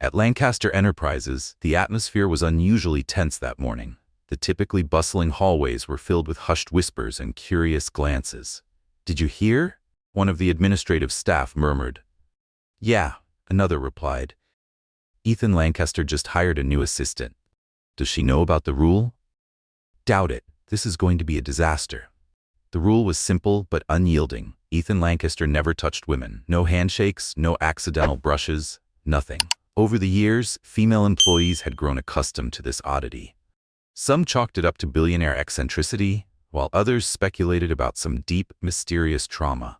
At Lancaster Enterprises, the atmosphere was unusually tense that morning. The typically bustling hallways were filled with hushed whispers and curious glances. "Did you hear?" one of the administrative staff murmured. "Yeah," another replied. "Ethan Lancaster just hired a new assistant. Does she know about the rule?" "Doubt it. This is going to be a disaster." The rule was simple but unyielding. Ethan Lancaster never touched women. No handshakes, no accidental brushes, nothing. Over the years, female employees had grown accustomed to this oddity. Some chalked it up to billionaire eccentricity, while others speculated about some deep, mysterious trauma.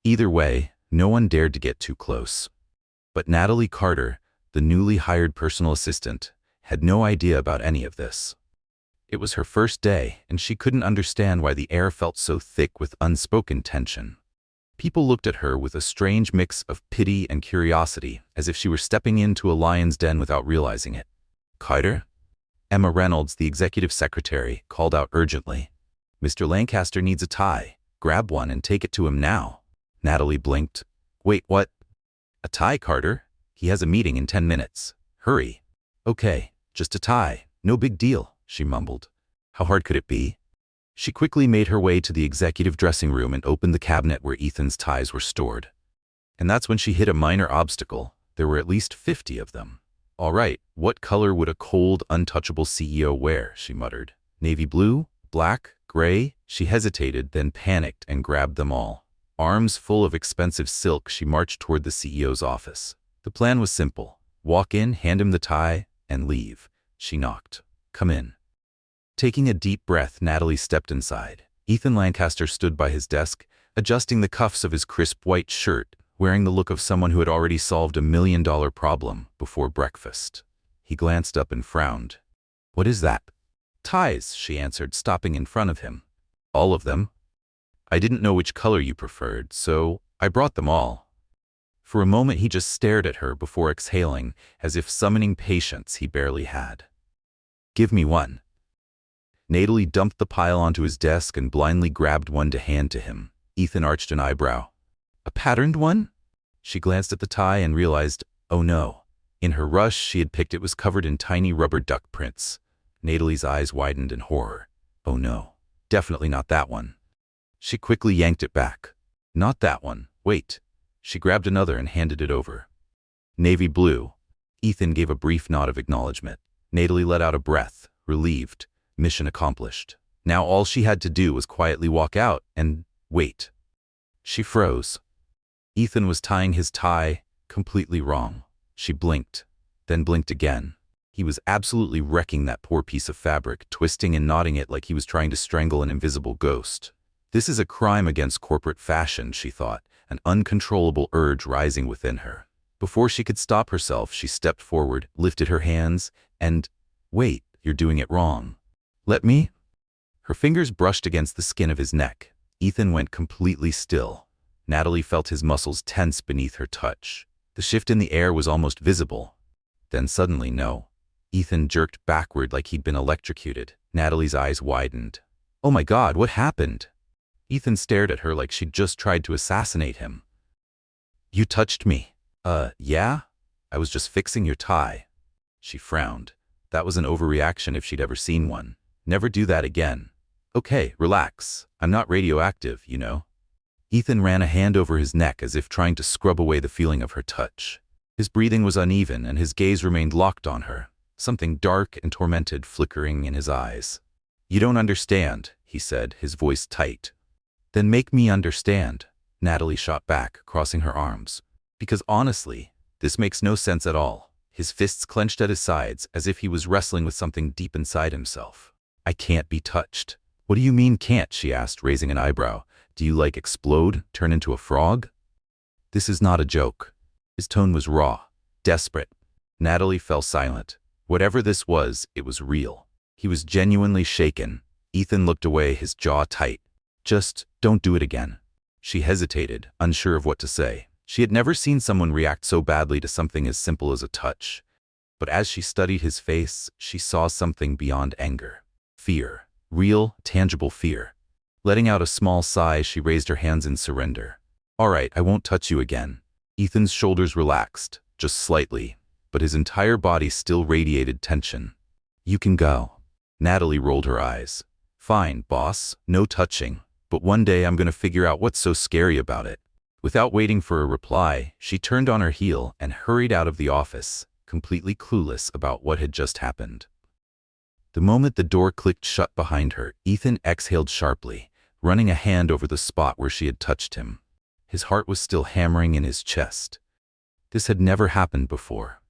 Either way, no one dared to get too close. But Natalie Carter, the newly hired personal assistant, had no idea about any of this. It was her first day, and she couldn't understand why the air felt so thick with unspoken tension. People looked at her with a strange mix of pity and curiosity, as if she were stepping into a lion's den without realizing it. "Carter?" Emma Reynolds, the executive secretary, called out urgently. "Mr. Lancaster needs a tie. Grab one and take it to him now." Natalie blinked. "Wait, what?" "A tie, Carter. He has a meeting in 10 minutes. Hurry." "Okay, just a tie. No big deal," she mumbled. How hard could it be? She quickly made her way to the executive dressing room and opened the cabinet where Ethan's ties were stored. And that's when she hit a minor obstacle. There were at least 50 of them. "All right, what color would a cold, untouchable CEO wear?" she muttered. "Navy blue? Black? Gray?" She hesitated, then panicked and grabbed them all. Arms full of expensive silk, she marched toward the CEO's office. The plan was simple. Walk in, hand him the tie, and leave. She knocked. "Come in." Taking a deep breath, Natalie stepped inside. Ethan Lancaster stood by his desk, adjusting the cuffs of his crisp white shirt, wearing the look of someone who had already solved a $1,000,000 problem before breakfast. He glanced up and frowned. "What is that?" "Ties," she answered, stopping in front of him. "All of them?" "I didn't know which color you preferred, so I brought them all." For a moment he just stared at her before exhaling, as if summoning patience he barely had. "Give me one." Natalie dumped the pile onto his desk and blindly grabbed one to hand to him. Ethan arched an eyebrow. "A patterned one?" She glanced at the tie and realized, oh no. In her rush, she had picked it was covered in tiny rubber duck prints. Natalie's eyes widened in horror. Oh no, definitely not that one. She quickly yanked it back. "Not that one. Wait." She grabbed another and handed it over. "Navy blue." Ethan gave a brief nod of acknowledgement. Natalie let out a breath, relieved. Mission accomplished. Now all she had to do was quietly walk out and wait. She froze. Ethan was tying his tie completely wrong. She blinked, then blinked again. He was absolutely wrecking that poor piece of fabric, twisting and knotting it like he was trying to strangle an invisible ghost. This is a crime against corporate fashion, she thought, an uncontrollable urge rising within her. Before she could stop herself, she stepped forward, lifted her hands, and, "Wait, you're doing it wrong." "Let me?" Her fingers brushed against the skin of his neck. Ethan went completely still. Natalie felt his muscles tense beneath her touch. The shift in the air was almost visible. Then suddenly, no. Ethan jerked backward like he'd been electrocuted. Natalie's eyes widened. "Oh my God, what happened?" Ethan stared at her like she'd just tried to assassinate him. "You touched me." Yeah? I was just fixing your tie." She frowned. That was an overreaction if she'd ever seen one. "Never do that again." "Okay, relax. I'm not radioactive, you know." Ethan ran a hand over his neck as if trying to scrub away the feeling of her touch. His breathing was uneven and his gaze remained locked on her, something dark and tormented flickering in his eyes. "You don't understand," he said, his voice tight. "Then make me understand," Natalie shot back, crossing her arms. "Because honestly, this makes no sense at all." His fists clenched at his sides as if he was wrestling with something deep inside himself. "I can't be touched." "What do you mean can't?" she asked, raising an eyebrow. "Do you like explode, turn into a frog?" "This is not a joke." His tone was raw, desperate. Natalie fell silent. Whatever this was, it was real. He was genuinely shaken. Ethan looked away, his jaw tight. "Just don't do it again." She hesitated, unsure of what to say. She had never seen someone react so badly to something as simple as a touch. But as she studied his face, she saw something beyond anger. Fear. Real, tangible fear. Letting out a small sigh, she raised her hands in surrender. "All right, I won't touch you again." Ethan's shoulders relaxed, just slightly, but his entire body still radiated tension. "You can go." Natalie rolled her eyes. "Fine, boss, no touching. But one day I'm gonna figure out what's so scary about it." Without waiting for a reply, she turned on her heel and hurried out of the office, completely clueless about what had just happened. The moment the door clicked shut behind her, Ethan exhaled sharply, running a hand over the spot where she had touched him. His heart was still hammering in his chest. This had never happened before.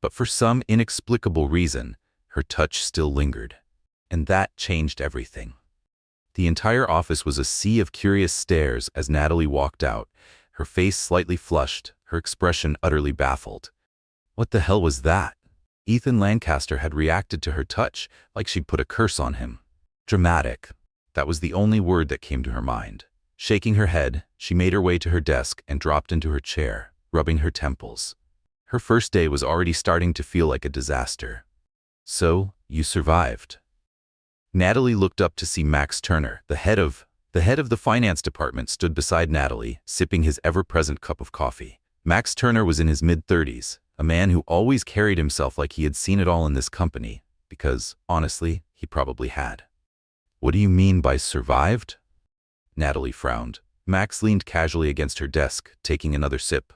But for some inexplicable reason, her touch still lingered. And that changed everything. The entire office was a sea of curious stares as Natalie walked out, her face slightly flushed, her expression utterly baffled. What the hell was that? Ethan Lancaster had reacted to her touch like she'd put a curse on him. Dramatic. That was the only word that came to her mind. Shaking her head, she made her way to her desk and dropped into her chair, rubbing her temples. Her first day was already starting to feel like a disaster. "So, you survived." Natalie looked up to see Max Turner, the head of the finance department, stood beside Natalie, sipping his ever-present cup of coffee. Max Turner was in his mid-30s, a man who always carried himself like he had seen it all in this company, because, honestly, he probably had. "What do you mean by survived?" Natalie frowned. Max leaned casually against her desk, taking another sip.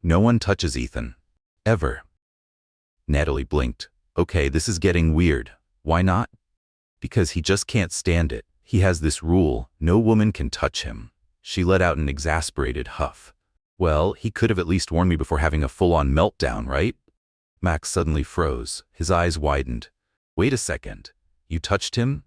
"No one touches Ethan. Ever." Natalie blinked. "Okay, this is getting weird. Why not?" "Because he just can't stand it. He has this rule, no woman can touch him." She let out an exasperated huff. "Well, he could have at least warned me before having a full-on meltdown, right?" Max suddenly froze. His eyes widened. "Wait a second. You touched him?"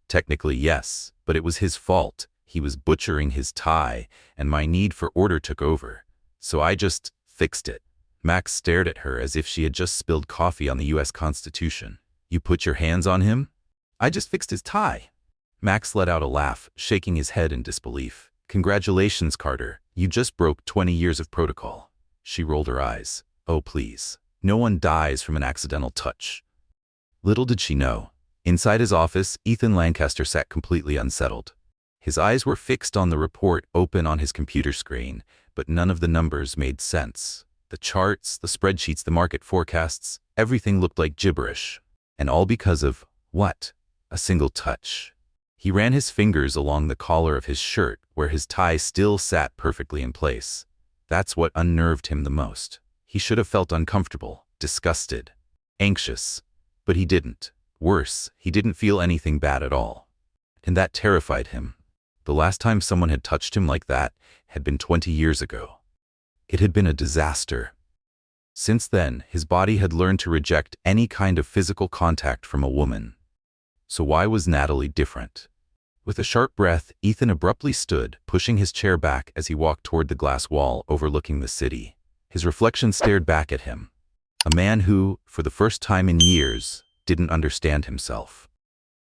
"Technically, yes, but it was his fault. He was butchering his tie, and my need for order took over. So I just fixed it." Max stared at her as if she had just spilled coffee on the U.S. Constitution. "You put your hands on him?" "I just fixed his tie." Max let out a laugh, shaking his head in disbelief. "Congratulations, Carter. You just broke 20 years of protocol." She rolled her eyes. "Oh, please. No one dies from an accidental touch." Little did she know. Inside his office, Ethan Lancaster sat completely unsettled. His eyes were fixed on the report open on his computer screen, but none of the numbers made sense. The charts, the spreadsheets, the market forecasts, everything looked like gibberish. And all because of, what? A single touch. He ran his fingers along the collar of his shirt, where his tie still sat perfectly in place. That's what unnerved him the most. He should have felt uncomfortable, disgusted, anxious. But he didn't. Worse, he didn't feel anything bad at all. And that terrified him. The last time someone had touched him like that had been 20 years ago. It had been a disaster. Since then, his body had learned to reject any kind of physical contact from a woman. So why was Natalie different? With a sharp breath, Ethan abruptly stood, pushing his chair back as he walked toward the glass wall overlooking the city. His reflection stared back at him. A man who, for the first time in years, didn't understand himself.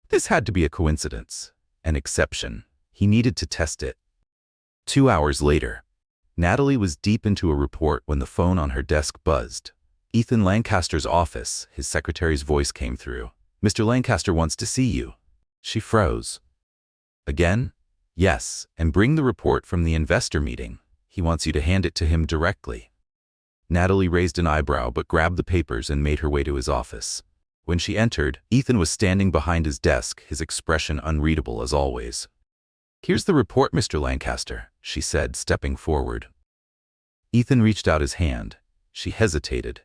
This had to be a coincidence, an exception. He needed to test it. 2 hours later, Natalie was deep into a report when the phone on her desk buzzed. Ethan Lancaster's office, his secretary's voice came through. "Mr. Lancaster wants to see you." She froze. "Again?" "Yes, and bring the report from the investor meeting. He wants you to hand it to him directly." Natalie raised an eyebrow but grabbed the papers and made her way to his office. When she entered, Ethan was standing behind his desk, his expression unreadable as always. "Here's the report, Mr. Lancaster," she said, stepping forward. Ethan reached out his hand. She hesitated.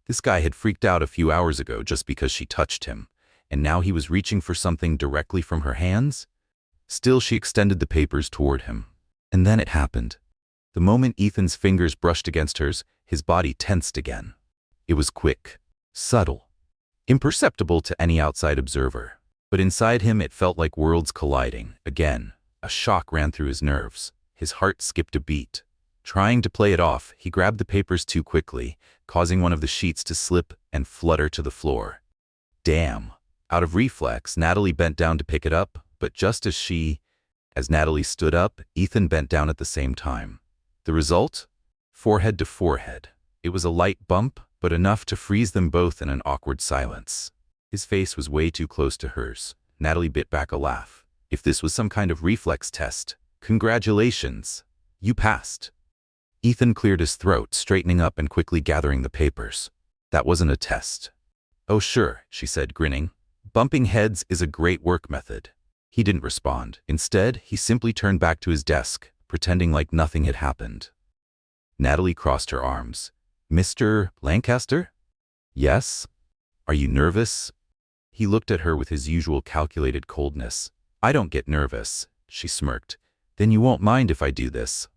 This guy had freaked out a few hours ago just because she touched him, and now he was reaching for something directly from her hands? Still, she extended the papers toward him. And then it happened. The moment Ethan's fingers brushed against hers, his body tensed again. It was quick, subtle, imperceptible to any outside observer. But inside him it felt like worlds colliding. Again, a shock ran through his nerves. His heart skipped a beat. Trying to play it off, he grabbed the papers too quickly, causing one of the sheets to slip and flutter to the floor. Damn. Out of reflex, Natalie bent down to pick it up, but just as Natalie stood up, Ethan bent down at the same time. The result? Forehead to forehead. It was a light bump, but enough to freeze them both in an awkward silence. His face was way too close to hers. Natalie bit back a laugh. If this was some kind of reflex test, congratulations. You passed. Ethan cleared his throat, straightening up and quickly gathering the papers. That wasn't a test. Oh sure, she said, grinning. Bumping heads is a great work method. He didn't respond. Instead, he simply turned back to his desk, pretending like nothing had happened. Natalie crossed her arms. Mr. Lancaster? Yes? Are you nervous? He looked at her with his usual calculated coldness. I don't get nervous, she smirked. Then you won't mind if I do this.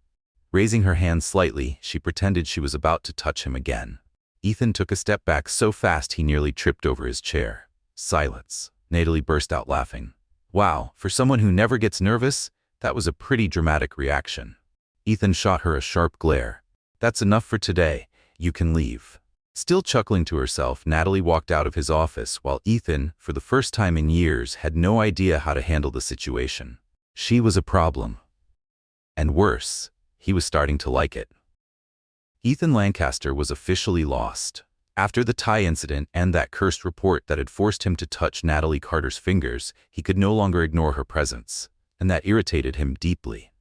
Raising her hand slightly, she pretended she was about to touch him again. Ethan took a step back so fast he nearly tripped over his chair. Silence. Natalie burst out laughing. Wow, for someone who never gets nervous, that was a pretty dramatic reaction. Ethan shot her a sharp glare. That's enough for today. You can leave. Still chuckling to herself, Natalie walked out of his office while Ethan, for the first time in years, had no idea how to handle the situation. She was a problem. And worse, he was starting to like it. Ethan Lancaster was officially lost. After the tie incident and that cursed report that had forced him to touch Natalie Carter's fingers, he could no longer ignore her presence, and that irritated him deeply.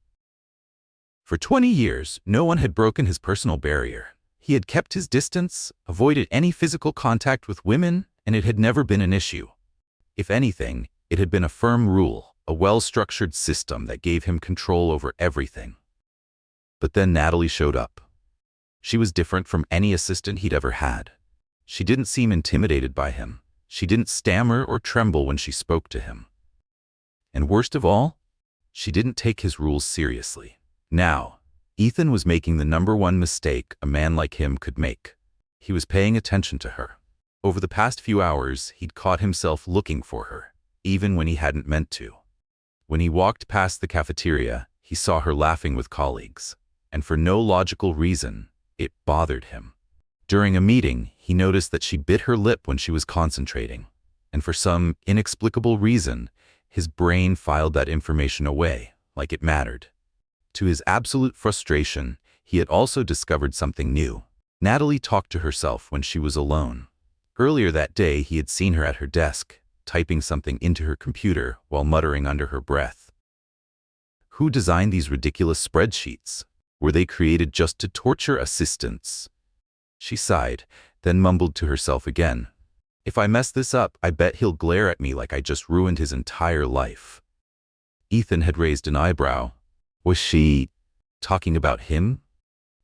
For 20 years, no one had broken his personal barrier. He had kept his distance, avoided any physical contact with women, and it had never been an issue. If anything, it had been a firm rule, a well-structured system that gave him control over everything. But then Natalie showed up. She was different from any assistant he'd ever had. She didn't seem intimidated by him. She didn't stammer or tremble when she spoke to him. And worst of all, she didn't take his rules seriously. Now, Ethan was making the #1 mistake a man like him could make. He was paying attention to her. Over the past few hours, he'd caught himself looking for her, even when he hadn't meant to. When he walked past the cafeteria, he saw her laughing with colleagues, and for no logical reason, it bothered him. During a meeting, he noticed that she bit her lip when she was concentrating, and for some inexplicable reason, his brain filed that information away, like it mattered. To his absolute frustration, he had also discovered something new. Natalie talked to herself when she was alone. Earlier that day, he had seen her at her desk, typing something into her computer while muttering under her breath. Who designed these ridiculous spreadsheets? Were they created just to torture assistants? She sighed, then mumbled to herself again. If I mess this up, I bet he'll glare at me like I just ruined his entire life. Ethan had raised an eyebrow. Was she talking about him?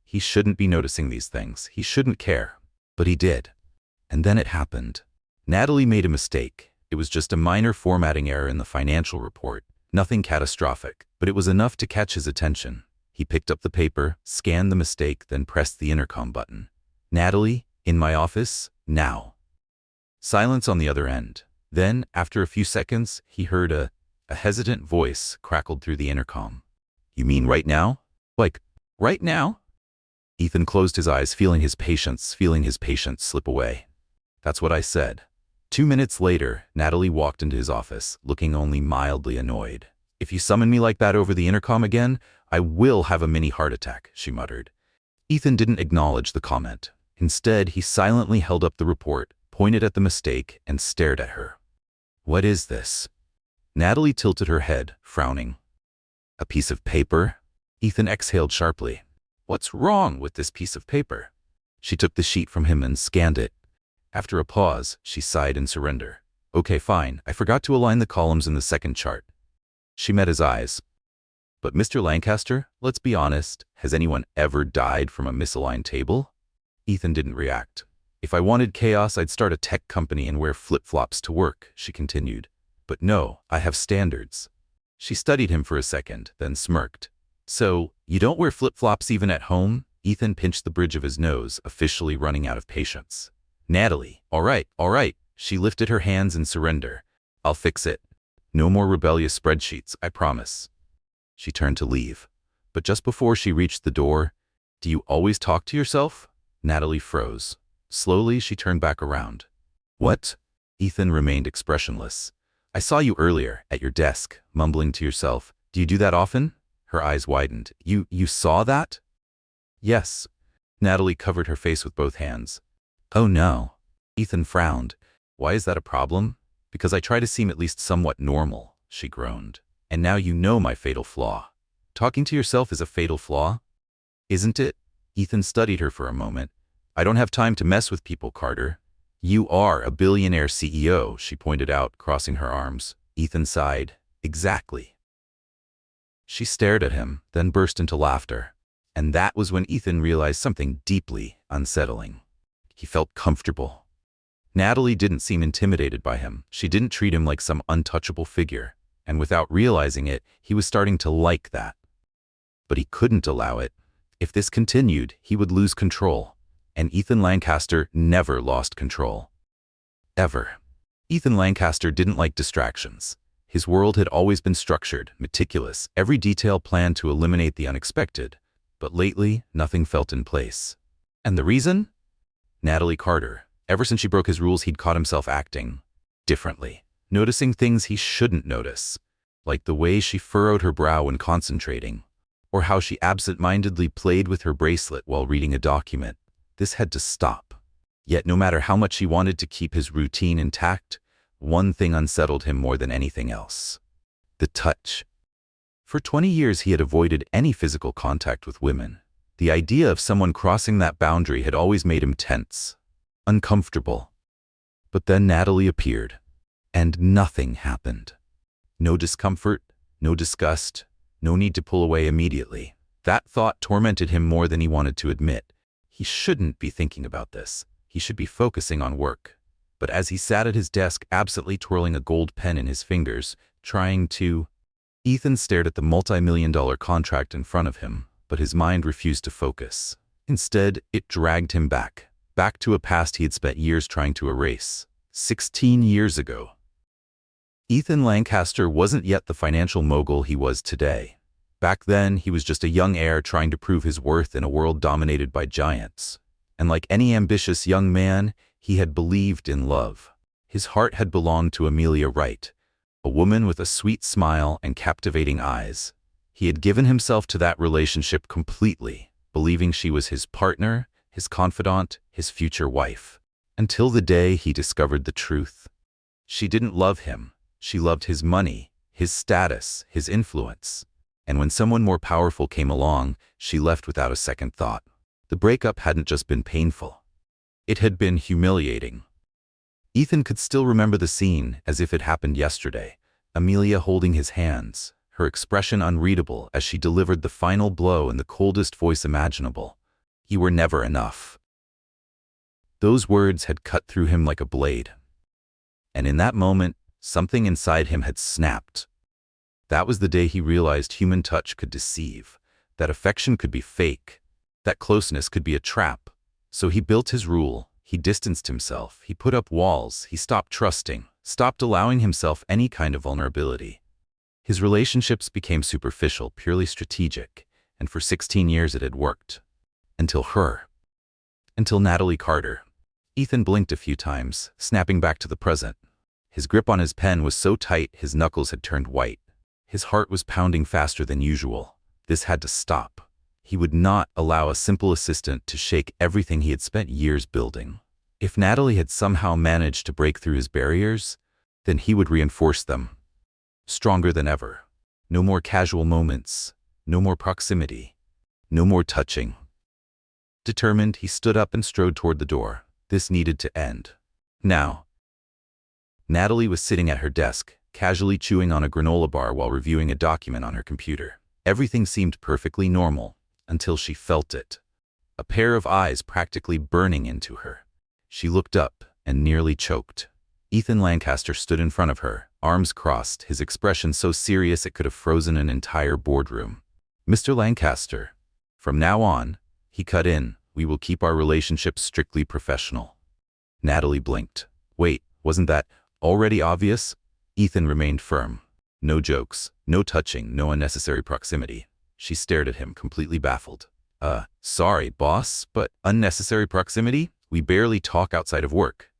He shouldn't be noticing these things. He shouldn't care. But he did. And then it happened. Natalie made a mistake. It was just a minor formatting error in the financial report. Nothing catastrophic, but it was enough to catch his attention. He picked up the paper, scanned the mistake, then pressed the intercom button. Natalie, in my office, now. Silence on the other end. Then, after a few seconds, he heard a hesitant voice crackled through the intercom. You mean right now? Like, right now? Ethan closed his eyes, feeling his patience slip away. That's what I said. 2 minutes later, Natalie walked into his office, looking only mildly annoyed. If you summon me like that over the intercom again, I will have a mini heart attack, she muttered. Ethan didn't acknowledge the comment. Instead, he silently held up the report, pointed at the mistake, and stared at her. What is this? Natalie tilted her head, frowning. A piece of paper? Ethan exhaled sharply. What's wrong with this piece of paper? She took the sheet from him and scanned it. After a pause, she sighed in surrender. Okay, fine, I forgot to align the columns in the second chart. She met his eyes. But Mr. Lancaster, let's be honest, has anyone ever died from a misaligned table? Ethan didn't react. If I wanted chaos, I'd start a tech company and wear flip-flops to work, she continued. But no, I have standards. She studied him for a second, then smirked. So, you don't wear flip-flops even at home? Ethan pinched the bridge of his nose, officially running out of patience. Natalie, all right. She lifted her hands in surrender. I'll fix it. No more rebellious spreadsheets, I promise. She turned to leave. But just before she reached the door, do you always talk to yourself? Natalie froze. Slowly, she turned back around. What? Ethan remained expressionless. I saw you earlier, at your desk, mumbling to yourself. Do you do that often? Her eyes widened. You saw that? Yes. Natalie covered her face with both hands. Oh no. Ethan frowned. Why is that a problem? Because I try to seem at least somewhat normal, she groaned. And now you know my fatal flaw. Talking to yourself is a fatal flaw? Isn't it? Ethan studied her for a moment. I don't have time to mess with people, Carter. You are a billionaire CEO, she pointed out, crossing her arms. Ethan sighed. Exactly. She stared at him, then burst into laughter. And that was when Ethan realized something deeply unsettling. He felt comfortable. Natalie didn't seem intimidated by him. She didn't treat him like some untouchable figure. And without realizing it, he was starting to like that. But he couldn't allow it. If this continued, he would lose control. And Ethan Lancaster never lost control. Ever. Ethan Lancaster didn't like distractions. His world had always been structured, meticulous, every detail planned to eliminate the unexpected. But lately, nothing felt in place. And the reason? Natalie Carter. Ever since she broke his rules, he'd caught himself acting differently, noticing things he shouldn't notice, like the way she furrowed her brow when concentrating, or how she absent-mindedly played with her bracelet while reading a document. This had to stop. Yet no matter how much he wanted to keep his routine intact, one thing unsettled him more than anything else. The touch. For 20 years he had avoided any physical contact with women. The idea of someone crossing that boundary had always made him tense, uncomfortable. But then Natalie appeared, and nothing happened. No discomfort, no disgust, no need to pull away immediately. That thought tormented him more than he wanted to admit. He shouldn't be thinking about this. He should be focusing on work. But as he sat at his desk, absently twirling a gold pen in his fingers, trying to... Ethan stared at the multi-million-dollar contract in front of him, but his mind refused to focus. Instead, it dragged him back to a past he had spent years trying to erase. 16 years ago. Ethan Lancaster wasn't yet the financial mogul he was today. Back then, he was just a young heir trying to prove his worth in a world dominated by giants. And like any ambitious young man, he had believed in love. His heart had belonged to Amelia Wright, a woman with a sweet smile and captivating eyes. He had given himself to that relationship completely, believing she was his partner, his confidant, his future wife. Until the day he discovered the truth. She didn't love him. She loved his money, his status, his influence. And when someone more powerful came along, she left without a second thought. The breakup hadn't just been painful. It had been humiliating. Ethan could still remember the scene as if it happened yesterday. Amelia holding his hands, her expression unreadable as she delivered the final blow in the coldest voice imaginable. You were never enough. Those words had cut through him like a blade. And in that moment, something inside him had snapped. That was the day he realized human touch could deceive, that affection could be fake, that closeness could be a trap. So he built his rule, he distanced himself, he put up walls, he stopped trusting, stopped allowing himself any kind of vulnerability. His relationships became superficial, purely strategic, and for 16 years it had worked. Until Natalie Carter. Ethan blinked a few times, snapping back to the present. His grip on his pen was so tight his knuckles had turned white. His heart was pounding faster than usual. This had to stop. He would not allow a simple assistant to shake everything he had spent years building. If Natalie had somehow managed to break through his barriers, then he would reinforce them. Stronger than ever. No more casual moments. No more proximity. No more touching. Determined, he stood up and strode toward the door. This needed to end. Now. Natalie was sitting at her desk, casually chewing on a granola bar while reviewing a document on her computer. Everything seemed perfectly normal, until she felt it. A pair of eyes practically burning into her. She looked up and nearly choked. Ethan Lancaster stood in front of her, arms crossed, his expression so serious it could have frozen an entire boardroom. Mr. Lancaster, from now on, he cut in, we will keep our relationship strictly professional. Natalie blinked. Wait, wasn't that already obvious? Ethan remained firm. No jokes, no touching, no unnecessary proximity. She stared at him, completely baffled. Sorry, boss, but unnecessary proximity? We barely talk outside of work.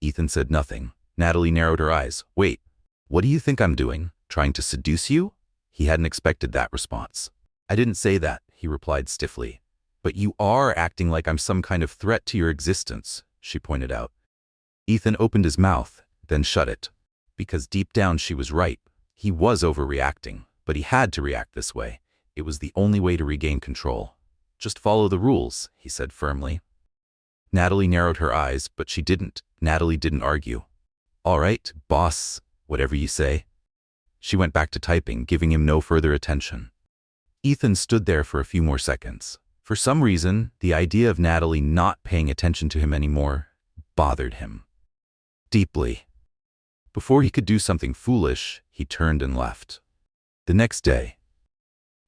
Ethan said nothing. Natalie narrowed her eyes. Wait, what do you think I'm doing? Trying to seduce you? He hadn't expected that response. I didn't say that, he replied stiffly. But you are acting like I'm some kind of threat to your existence, she pointed out. Ethan opened his mouth, then shut it. Because deep down she was right. He was overreacting, but he had to react this way. It was the only way to regain control. Just follow the rules, he said firmly. Natalie narrowed her eyes, but she didn't. Natalie didn't argue. All right, boss, whatever you say. She went back to typing, giving him no further attention. Ethan stood there for a few more seconds. For some reason, the idea of Natalie not paying attention to him anymore bothered him deeply. Before he could do something foolish, he turned and left. The next day,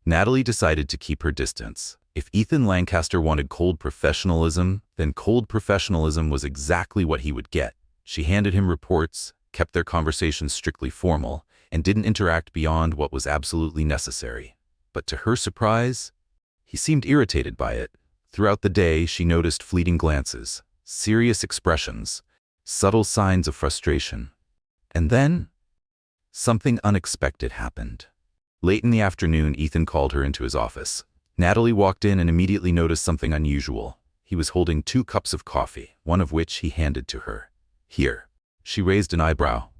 Natalie decided to keep her distance. If Ethan Lancaster wanted cold professionalism, then cold professionalism was exactly what he would get. She handed him reports, kept their conversations strictly formal, and didn't interact beyond what was absolutely necessary. But to her surprise, he seemed irritated by it. Throughout the day, she noticed fleeting glances, serious expressions, subtle signs of frustration. And then, something unexpected happened. Late in the afternoon, Ethan called her into his office. Natalie walked in and immediately noticed something unusual. He was holding 2 cups of coffee, one of which he handed to her. Here. She raised an eyebrow.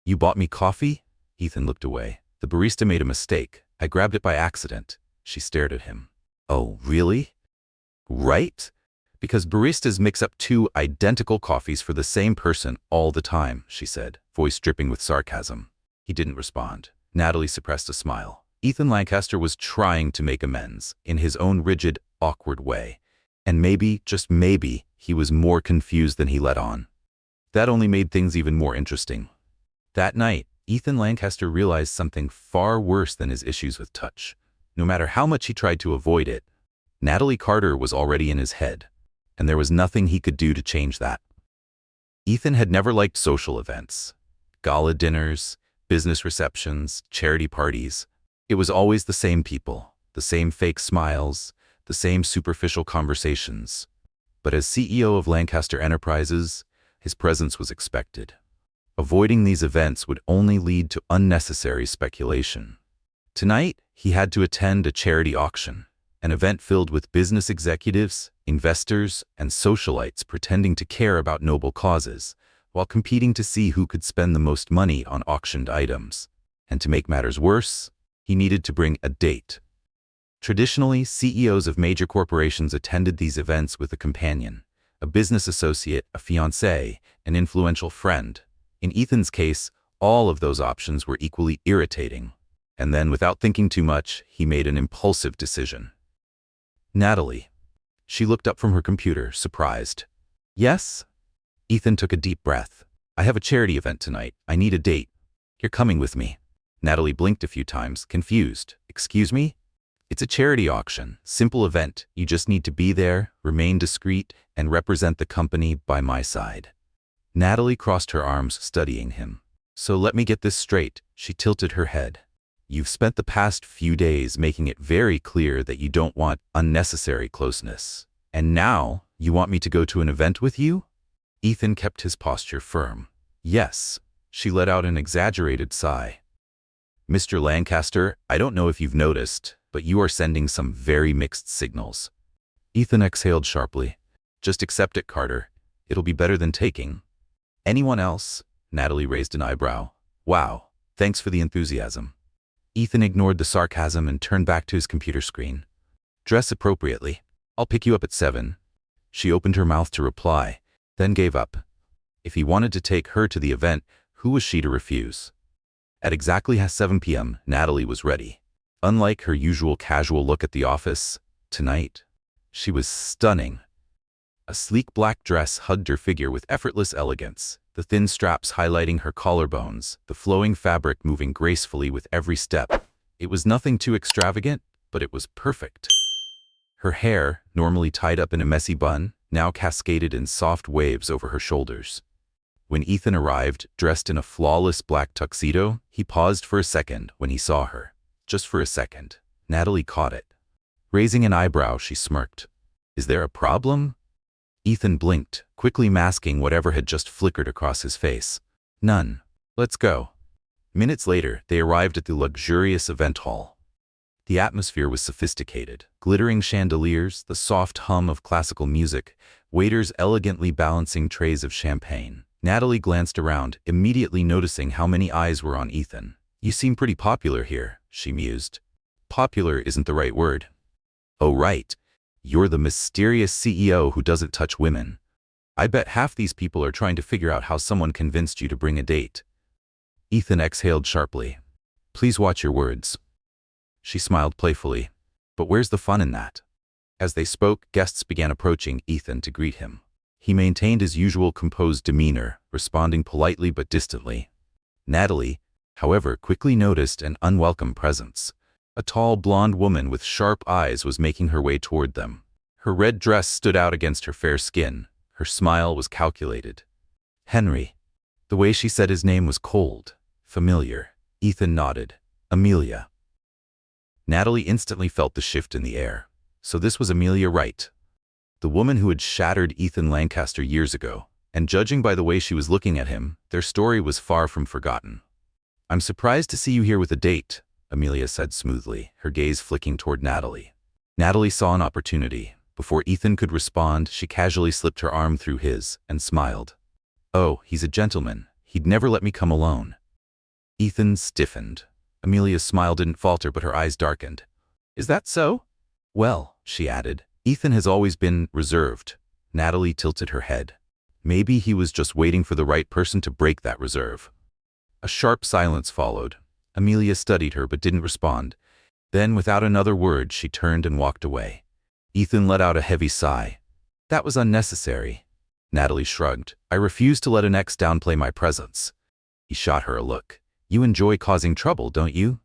You bought me coffee? Ethan looked away. The barista made a mistake. I grabbed it by accident. She stared at him. Oh, really? Right? Because baristas mix up 2 identical coffees for the same person all the time, she said, voice dripping with sarcasm. He didn't respond. Natalie suppressed a smile. Ethan Lancaster was trying to make amends in his own rigid, awkward way. And maybe, just maybe, he was more confused than he let on. That only made things even more interesting. That night, Ethan Lancaster realized something far worse than his issues with touch. No matter how much he tried to avoid it, Natalie Carter was already in his head, and there was nothing he could do to change that. Ethan had never liked social events. Gala dinners, business receptions, charity parties. It was always the same people, the same fake smiles, the same superficial conversations. But as CEO of Lancaster Enterprises, his presence was expected. Avoiding these events would only lead to unnecessary speculation. Tonight, he had to attend a charity auction, an event filled with business executives, investors, and socialites pretending to care about noble causes, while competing to see who could spend the most money on auctioned items. And to make matters worse, he needed to bring a date. Traditionally, CEOs of major corporations attended these events with a companion, a business associate, a fiancé, an influential friend. In Ethan's case, all of those options were equally irritating. And then, without thinking too much, he made an impulsive decision. Natalie. She looked up from her computer, surprised. Yes? Ethan took a deep breath. I have a charity event tonight. I need a date. You're coming with me. Natalie blinked a few times, confused. Excuse me? It's a charity auction. Simple event. You just need to be there, remain discreet, and represent the company by my side. Natalie crossed her arms, studying him. So let me get this straight. She tilted her head. You've spent the past few days making it very clear that you don't want unnecessary closeness. And now, you want me to go to an event with you? Ethan kept his posture firm. Yes. She let out an exaggerated sigh. Mr. Lancaster, I don't know if you've noticed, but you are sending some very mixed signals. Ethan exhaled sharply. Just accept it, Carter. It'll be better than taking. Anyone else? Natalie raised an eyebrow. Wow. Thanks for the enthusiasm. Ethan ignored the sarcasm and turned back to his computer screen. Dress appropriately. I'll pick you up at 7. She opened her mouth to reply, then gave up. If he wanted to take her to the event, who was she to refuse? At exactly 7 p.m., Natalie was ready. Unlike her usual casual look at the office, tonight, she was stunning. A sleek black dress hugged her figure with effortless elegance, the thin straps highlighting her collarbones, the flowing fabric moving gracefully with every step. It was nothing too extravagant, but it was perfect. Her hair, normally tied up in a messy bun, now cascaded in soft waves over her shoulders. When Ethan arrived, dressed in a flawless black tuxedo, he paused for a second when he saw her. Just for a second. Natalie caught it. Raising an eyebrow, she smirked. Is there a problem? Ethan blinked, quickly masking whatever had just flickered across his face. None. Let's go. Minutes later, they arrived at the luxurious event hall. The atmosphere was sophisticated. Glittering chandeliers, the soft hum of classical music, waiters elegantly balancing trays of champagne. Natalie glanced around, immediately noticing how many eyes were on Ethan. You seem pretty popular here, she mused. Popular isn't the right word. Oh right. You're the mysterious CEO who doesn't touch women. I bet half these people are trying to figure out how someone convinced you to bring a date. Ethan exhaled sharply. Please watch your words. She smiled playfully. But where's the fun in that? As they spoke, guests began approaching Ethan to greet him. He maintained his usual composed demeanor, responding politely but distantly. Natalie, however, quickly noticed an unwelcome presence. A tall blonde woman with sharp eyes was making her way toward them. Her red dress stood out against her fair skin. Her smile was calculated. Henry. The way she said his name was cold, familiar. Ethan nodded. Amelia. Natalie instantly felt the shift in the air. So this was Amelia Wright, the woman who had shattered Ethan Lancaster years ago, and judging by the way she was looking at him, their story was far from forgotten. I'm surprised to see you here with a date, Amelia said smoothly, her gaze flicking toward Natalie. Natalie saw an opportunity. Before Ethan could respond, she casually slipped her arm through his and smiled. Oh, he's a gentleman. He'd never let me come alone. Ethan stiffened. Amelia's smile didn't falter, but her eyes darkened. Is that so? Well, she added, Ethan has always been reserved. Natalie tilted her head. Maybe he was just waiting for the right person to break that reserve. A sharp silence followed. Amelia studied her but didn't respond. Then, without another word, she turned and walked away. Ethan let out a heavy sigh. That was unnecessary. Natalie shrugged. I refuse to let an ex downplay my presence. He shot her a look. You enjoy causing trouble, don't you?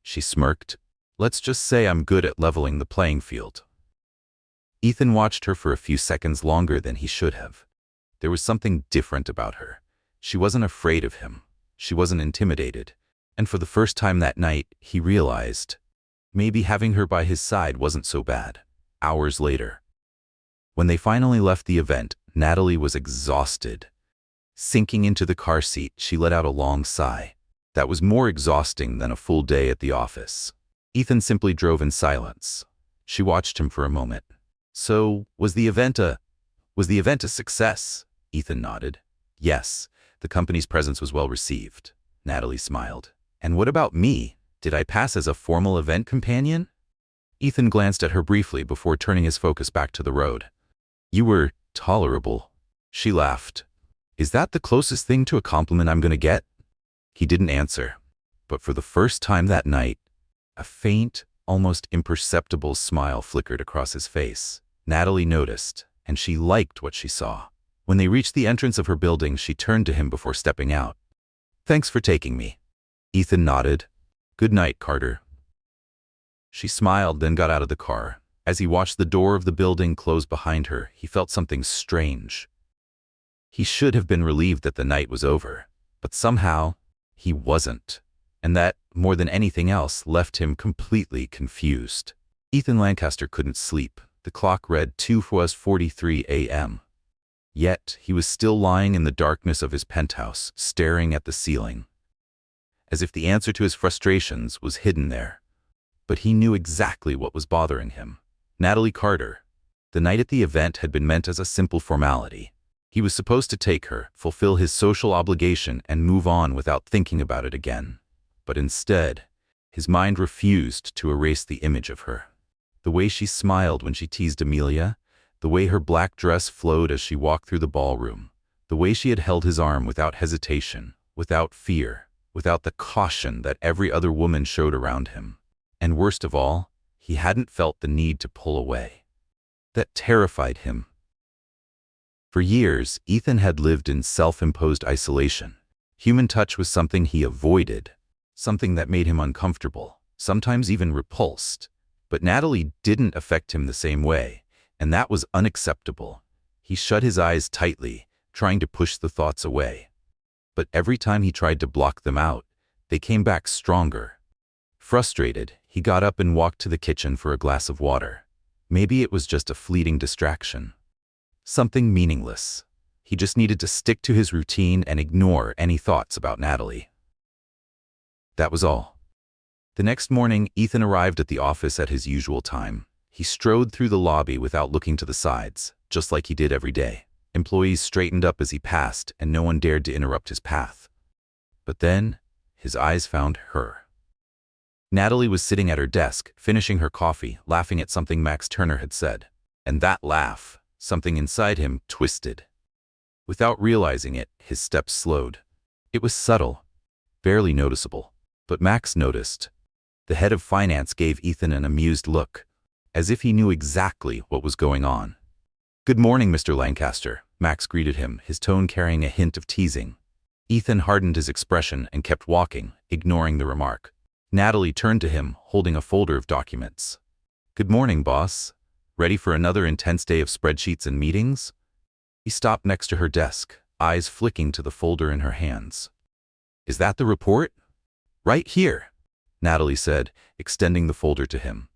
She smirked. Let's just say I'm good at leveling the playing field. Ethan watched her for a few seconds longer than he should have. There was something different about her. She wasn't afraid of him. She wasn't intimidated. And for the first time that night, he realized maybe having her by his side wasn't so bad. Hours later, when they finally left the event, Natalie was exhausted. Sinking into the car seat, she let out a long sigh. That was more exhausting than a full day at the office. Ethan simply drove in silence. She watched him for a moment. So, was the event a success? Ethan nodded. Yes, the company's presence was well received. Natalie smiled. And what about me? Did I pass as a formal event companion? Ethan glanced at her briefly before turning his focus back to the road. You were tolerable. She laughed. Is that the closest thing to a compliment I'm gonna get? He didn't answer. But for the first time that night, a faint, almost imperceptible smile flickered across his face. Natalie noticed, and she liked what she saw. When they reached the entrance of her building, she turned to him before stepping out. Thanks for taking me. Ethan nodded. Good night, Carter. She smiled, then got out of the car. As he watched the door of the building close behind her, he felt something strange. He should have been relieved that the night was over, but somehow he wasn't. And that, more than anything else, left him completely confused. Ethan Lancaster couldn't sleep. The clock read 2:43 a.m. Yet, he was still lying in the darkness of his penthouse, staring at the ceiling, as if the answer to his frustrations was hidden there. But he knew exactly what was bothering him. Natalie Carter. The night at the event had been meant as a simple formality. He was supposed to take her, fulfill his social obligation, and move on without thinking about it again. But instead, his mind refused to erase the image of her. The way she smiled when she teased Amelia, the way her black dress flowed as she walked through the ballroom, the way she had held his arm without hesitation, without fear, without the caution that every other woman showed around him. And worst of all, he hadn't felt the need to pull away. That terrified him. For years, Ethan had lived in self-imposed isolation. Human touch was something he avoided, something that made him uncomfortable, sometimes even repulsed. But Natalie didn't affect him the same way, and that was unacceptable. He shut his eyes tightly, trying to push the thoughts away. But every time he tried to block them out, they came back stronger. Frustrated, he got up and walked to the kitchen for a glass of water. Maybe it was just a fleeting distraction. Something meaningless. He just needed to stick to his routine and ignore any thoughts about Natalie. That was all. The next morning, Ethan arrived at the office at his usual time. He strode through the lobby without looking to the sides, just like he did every day. Employees straightened up as he passed, and no one dared to interrupt his path. But then, his eyes found her. Natalie was sitting at her desk, finishing her coffee, laughing at something Max Turner had said. And that laugh, something inside him, twisted. Without realizing it, his steps slowed. It was subtle, barely noticeable, but Max noticed. The head of finance gave Ethan an amused look, as if he knew exactly what was going on. "Good morning, Mr. Lancaster," Max greeted him, his tone carrying a hint of teasing. Ethan hardened his expression and kept walking, ignoring the remark. Natalie turned to him, holding a folder of documents. "Good morning, boss. Ready for another intense day of spreadsheets and meetings?" He stopped next to her desk, eyes flicking to the folder in her hands. "Is that the report?" "Right here," Natalie said, extending the folder to him.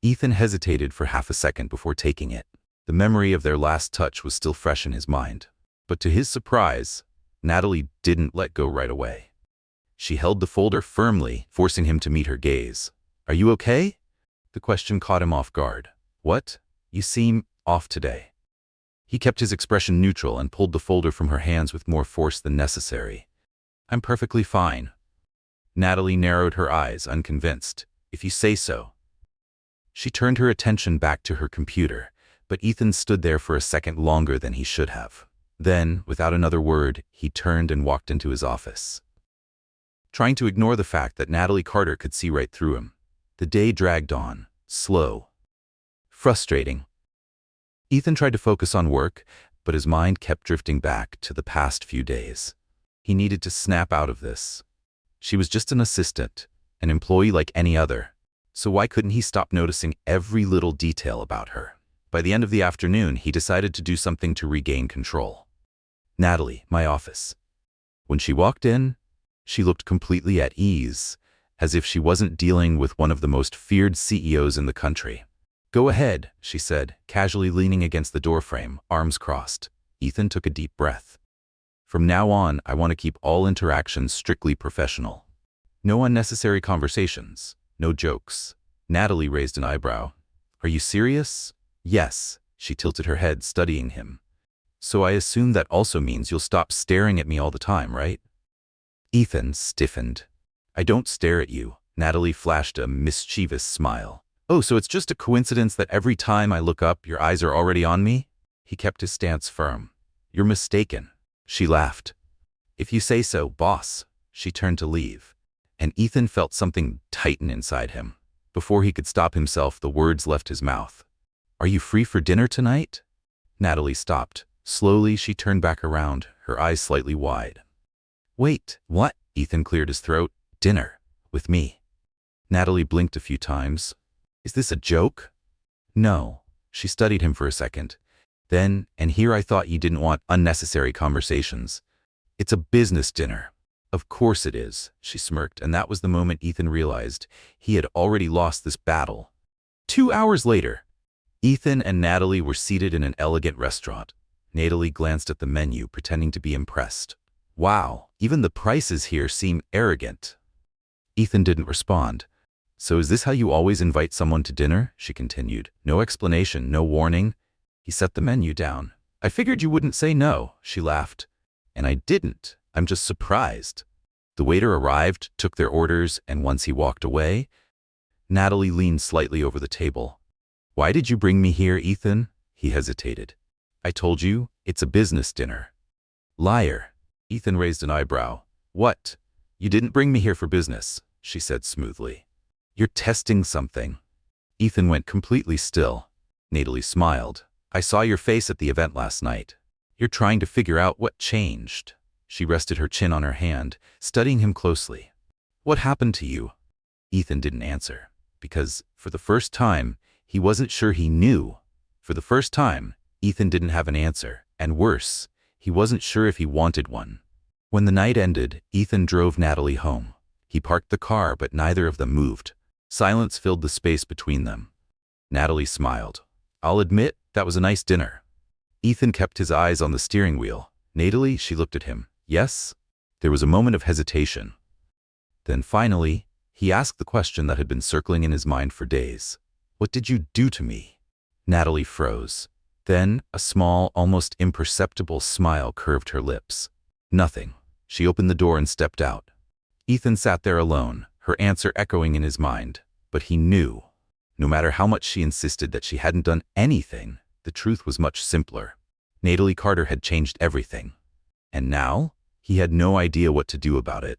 Ethan hesitated for half a second before taking it. The memory of their last touch was still fresh in his mind. But to his surprise, Natalie didn't let go right away. She held the folder firmly, forcing him to meet her gaze. "Are you okay?" The question caught him off guard. "What? You seem off today." He kept his expression neutral and pulled the folder from her hands with more force than necessary. "I'm perfectly fine." Natalie narrowed her eyes, unconvinced. "If you say so." She turned her attention back to her computer, but Ethan stood there for a second longer than he should have. Then, without another word, he turned and walked into his office, trying to ignore the fact that Natalie Carter could see right through him. The day dragged on, slow, frustrating. Ethan tried to focus on work, but his mind kept drifting back to the past few days. He needed to snap out of this. She was just an assistant, an employee like any other. So why couldn't he stop noticing every little detail about her? By the end of the afternoon, he decided to do something to regain control. "Natalie, my office." When she walked in, she looked completely at ease, as if she wasn't dealing with one of the most feared CEOs in the country. "Go ahead," she said, casually leaning against the doorframe, arms crossed. Ethan took a deep breath. "From now on, I want to keep all interactions strictly professional. No unnecessary conversations, no jokes." Natalie raised an eyebrow. "Are you serious?" "Yes," she tilted her head, studying him. "So I assume that also means you'll stop staring at me all the time, right?" Ethan stiffened. "I don't stare at you." Natalie flashed a mischievous smile. "Oh, so it's just a coincidence that every time I look up, your eyes are already on me?" He kept his stance firm. "You're mistaken." She laughed. "If you say so, boss." She turned to leave, and Ethan felt something tighten inside him. Before he could stop himself, the words left his mouth. "Are you free for dinner tonight?" Natalie stopped. Slowly, she turned back around, her eyes slightly wide. "Wait, what?" Ethan cleared his throat. "Dinner. With me." Natalie blinked a few times. "Is this a joke?" "No." She studied him for a second. "Then, and here I thought you didn't want unnecessary conversations. It's a business dinner." "Of course it is," she smirked, and that was the moment Ethan realized he had already lost this battle. 2 hours later, Ethan and Natalie were seated in an elegant restaurant. Natalie glanced at the menu, pretending to be impressed. "Wow, even the prices here seem arrogant." Ethan didn't respond. "So is this how you always invite someone to dinner?" she continued. "No explanation, no warning." He set the menu down. "I figured you wouldn't say no," she laughed. "And I didn't. I'm just surprised." The waiter arrived, took their orders, and once he walked away, Natalie leaned slightly over the table. "Why did you bring me here, Ethan?" He hesitated. "I told you, it's a business dinner." "Liar." Ethan raised an eyebrow. "What? You didn't bring me here for business," she said smoothly. "You're testing something." Ethan went completely still. Natalie smiled. "I saw your face at the event last night. You're trying to figure out what changed." She rested her chin on her hand, studying him closely. "What happened to you?" Ethan didn't answer, because, for the first time, he wasn't sure he knew. For the first time, Ethan didn't have an answer, and worse, he wasn't sure if he wanted one. When the night ended, Ethan drove Natalie home. He parked the car, but neither of them moved. Silence filled the space between them. Natalie smiled. "I'll admit, that was a nice dinner." Ethan kept his eyes on the steering wheel. "Natalie," she looked at him. "Yes?" There was a moment of hesitation. Then finally, he asked the question that had been circling in his mind for days. "What did you do to me?" Natalie froze. Then, a small, almost imperceptible smile curved her lips. "Nothing." She opened the door and stepped out. Ethan sat there alone, her answer echoing in his mind. But he knew. No matter how much she insisted that she hadn't done anything, the truth was much simpler. Natalie Carter had changed everything. And now, he had no idea what to do about it.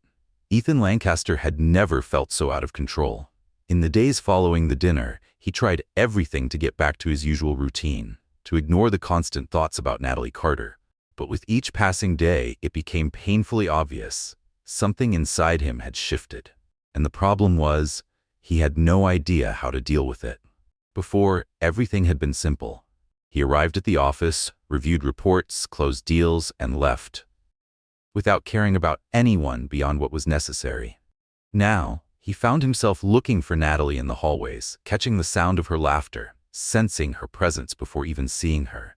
Ethan Lancaster had never felt so out of control. In the days following the dinner, he tried everything to get back to his usual routine, to ignore the constant thoughts about Natalie Carter. But with each passing day, it became painfully obvious. Something inside him had shifted. And the problem was, he had no idea how to deal with it. Before, everything had been simple. He arrived at the office, reviewed reports, closed deals, and left, without caring about anyone beyond what was necessary. Now, he found himself looking for Natalie in the hallways, catching the sound of her laughter, sensing her presence before even seeing her.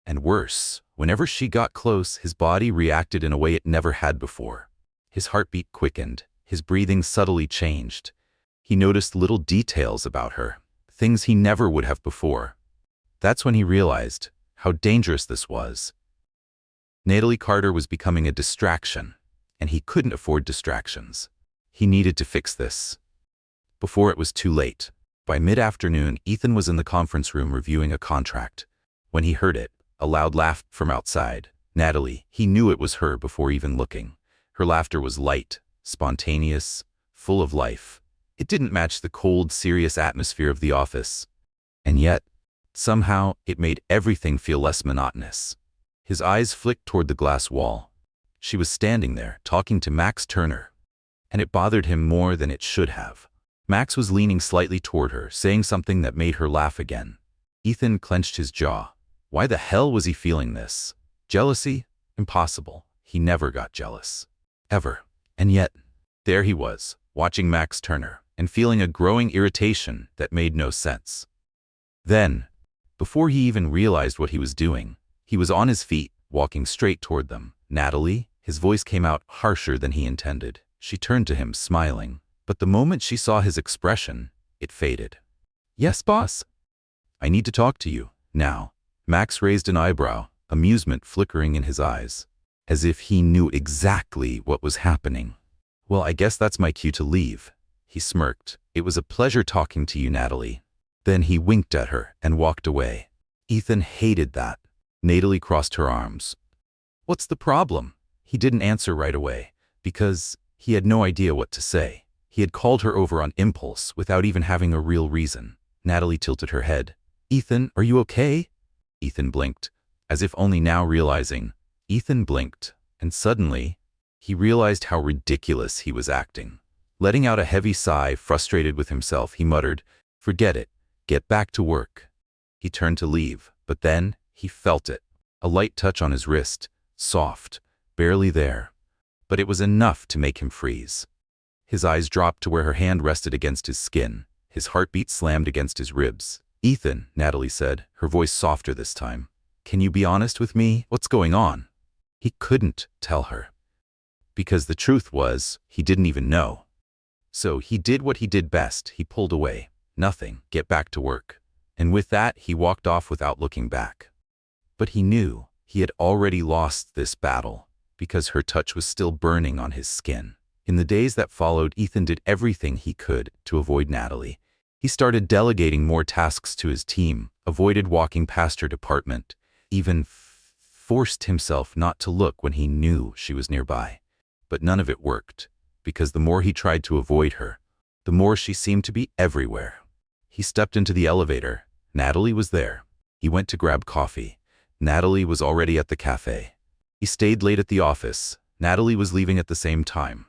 And worse, whenever she got close, his body reacted in a way it never had before. His heartbeat quickened, his breathing subtly changed. He noticed little details about her, things he never would have before. That's when he realized how dangerous this was. Natalie Carter was becoming a distraction, and he couldn't afford distractions. He needed to fix this before it was too late. By mid-afternoon, Ethan was in the conference room reviewing a contract. When he heard it, a loud laugh from outside. Natalie, he knew it was her before even looking. Her laughter was light, spontaneous, full of life. It didn't match the cold, serious atmosphere of the office. And yet, somehow, it made everything feel less monotonous. His eyes flicked toward the glass wall. She was standing there, talking to Max Turner. And it bothered him more than it should have. Max was leaning slightly toward her, saying something that made her laugh again. Ethan clenched his jaw. Why the hell was he feeling this? Jealousy? Impossible. He never got jealous. Ever. And yet, there he was, watching Max Turner, and feeling a growing irritation that made no sense. Then, before he even realized what he was doing, he was on his feet, walking straight toward them. Natalie, his voice came out harsher than he intended. She turned to him, smiling. But the moment she saw his expression, it faded. Yes, boss? I need to talk to you, now. Max raised an eyebrow, amusement flickering in his eyes, as if he knew exactly what was happening. Well, I guess that's my cue to leave. He smirked. It was a pleasure talking to you, Natalie. Then he winked at her and walked away. Ethan hated that. Natalie crossed her arms. What's the problem? He didn't answer right away, because he had no idea what to say. He had called her over on impulse without even having a real reason. Natalie tilted her head. Ethan, are you okay? Ethan blinked, as if only now realizing. Ethan blinked, and suddenly, he realized how ridiculous he was acting. Letting out a heavy sigh, frustrated with himself, he muttered, Forget it. Get back to work. He turned to leave, but then he felt it. A light touch on his wrist, soft, barely there. But it was enough to make him freeze. His eyes dropped to where her hand rested against his skin. His heartbeat slammed against his ribs. Ethan, Natalie said, her voice softer this time. Can you be honest with me? What's going on? He couldn't tell her. Because the truth was, he didn't even know. So he did what he did best. He pulled away. Nothing. Get back to work. And with that, he walked off without looking back. But he knew he had already lost this battle, because her touch was still burning on his skin. In the days that followed, Ethan did everything he could to avoid Natalie. He started delegating more tasks to his team, avoided walking past her department, even forced himself not to look when he knew she was nearby. But none of it worked, because the more he tried to avoid her, the more she seemed to be everywhere. He stepped into the elevator. Natalie was there. He went to grab coffee. Natalie was already at the cafe. He stayed late at the office. Natalie was leaving at the same time.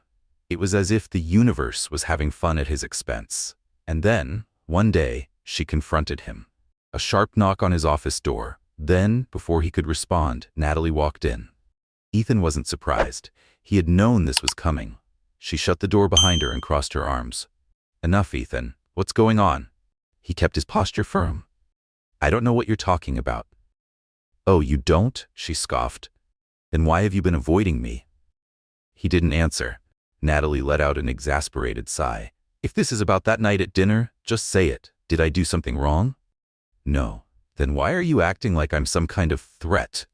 It was as if the universe was having fun at his expense. And then, one day, she confronted him. A sharp knock on his office door. Then, before he could respond, Natalie walked in. Ethan wasn't surprised. He had known this was coming. She shut the door behind her and crossed her arms. Enough, Ethan. What's going on? He kept his posture firm. I don't know what you're talking about. Oh, you don't? She scoffed. Then why have you been avoiding me? He didn't answer. Natalie let out an exasperated sigh. If this is about that night at dinner, just say it. Did I do something wrong? No. Then why are you acting like I'm some kind of threat?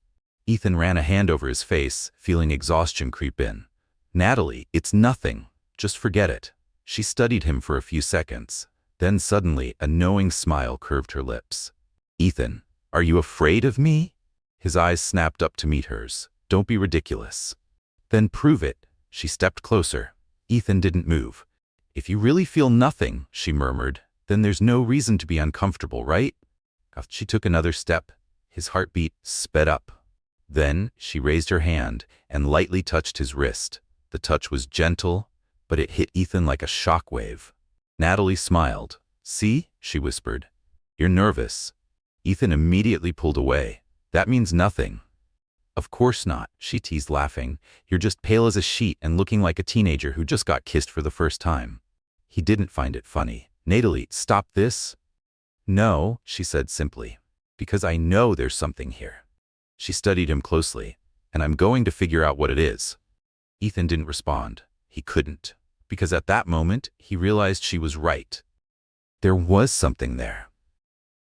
Ethan ran a hand over his face, feeling exhaustion creep in. Natalie, it's nothing. Just forget it. She studied him for a few seconds. Then suddenly, a knowing smile curved her lips. Ethan, are you afraid of me? His eyes snapped up to meet hers. Don't be ridiculous. Then prove it. She stepped closer. Ethan didn't move. If you really feel nothing, she murmured, then there's no reason to be uncomfortable, right? She took another step. His heartbeat sped up. Then she raised her hand and lightly touched his wrist. The touch was gentle, but it hit Ethan like a shockwave. Natalie smiled. See, she whispered. You're nervous. Ethan immediately pulled away. That means nothing. Of course not, she teased, laughing. You're just pale as a sheet and looking like a teenager who just got kissed for the first time. He didn't find it funny. Natalie, stop this. No, she said simply. Because I know there's something here. She studied him closely, and I'm going to figure out what it is. Ethan didn't respond. He couldn't. Because at that moment, he realized she was right. There was something there.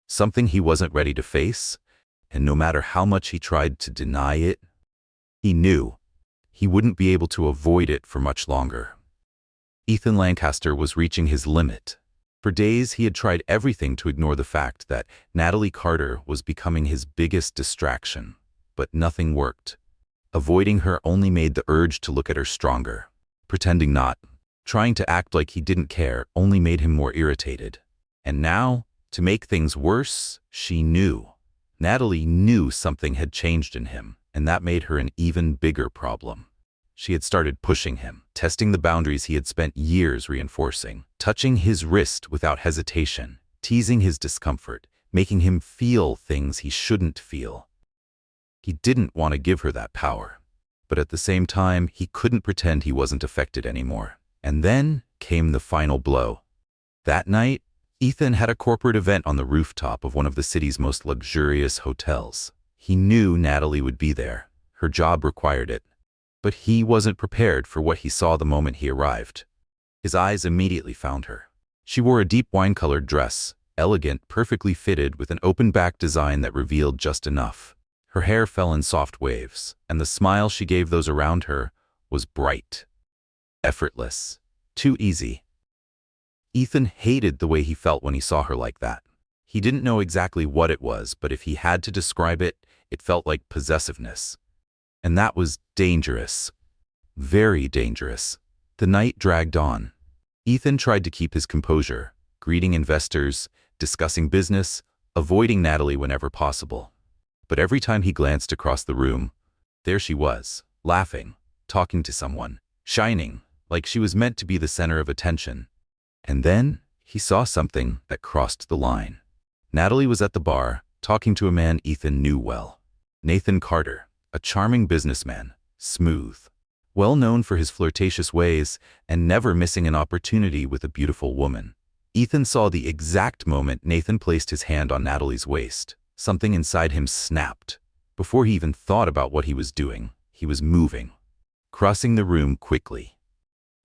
Something he wasn't ready to face, and no matter how much he tried to deny it, he knew he wouldn't be able to avoid it for much longer. Ethan Lancaster was reaching his limit. For days, he had tried everything to ignore the fact that Natalie Carter was becoming his biggest distraction, but nothing worked. Avoiding her only made the urge to look at her stronger. Pretending not, trying to act like he didn't care, only made him more irritated. And now, to make things worse, she knew. Natalie knew something had changed in him, and that made her an even bigger problem. She had started pushing him, testing the boundaries he had spent years reinforcing, touching his wrist without hesitation, teasing his discomfort, making him feel things he shouldn't feel. He didn't want to give her that power, but at the same time, he couldn't pretend he wasn't affected anymore. And then came the final blow. That night, Ethan had a corporate event on the rooftop of one of the city's most luxurious hotels. He knew Natalie would be there. Her job required it. But he wasn't prepared for what he saw the moment he arrived. His eyes immediately found her. She wore a deep wine-colored dress, elegant, perfectly fitted, with an open-back design that revealed just enough. Her hair fell in soft waves, and the smile she gave those around her was bright, effortless, too easy. Ethan hated the way he felt when he saw her like that. He didn't know exactly what it was, but if he had to describe it, it felt like possessiveness. And that was dangerous. Very dangerous. The night dragged on. Ethan tried to keep his composure, greeting investors, discussing business, avoiding Natalie whenever possible. But every time he glanced across the room, there she was, laughing, talking to someone, shining, like she was meant to be the center of attention. And then he saw something that crossed the line. Natalie was at the bar, talking to a man Ethan knew well. Nathan Carter, a charming businessman, smooth, well known for his flirtatious ways and never missing an opportunity with a beautiful woman. Ethan saw the exact moment Nathan placed his hand on Natalie's waist. Something inside him snapped. Before he even thought about what he was doing, he was moving, crossing the room quickly.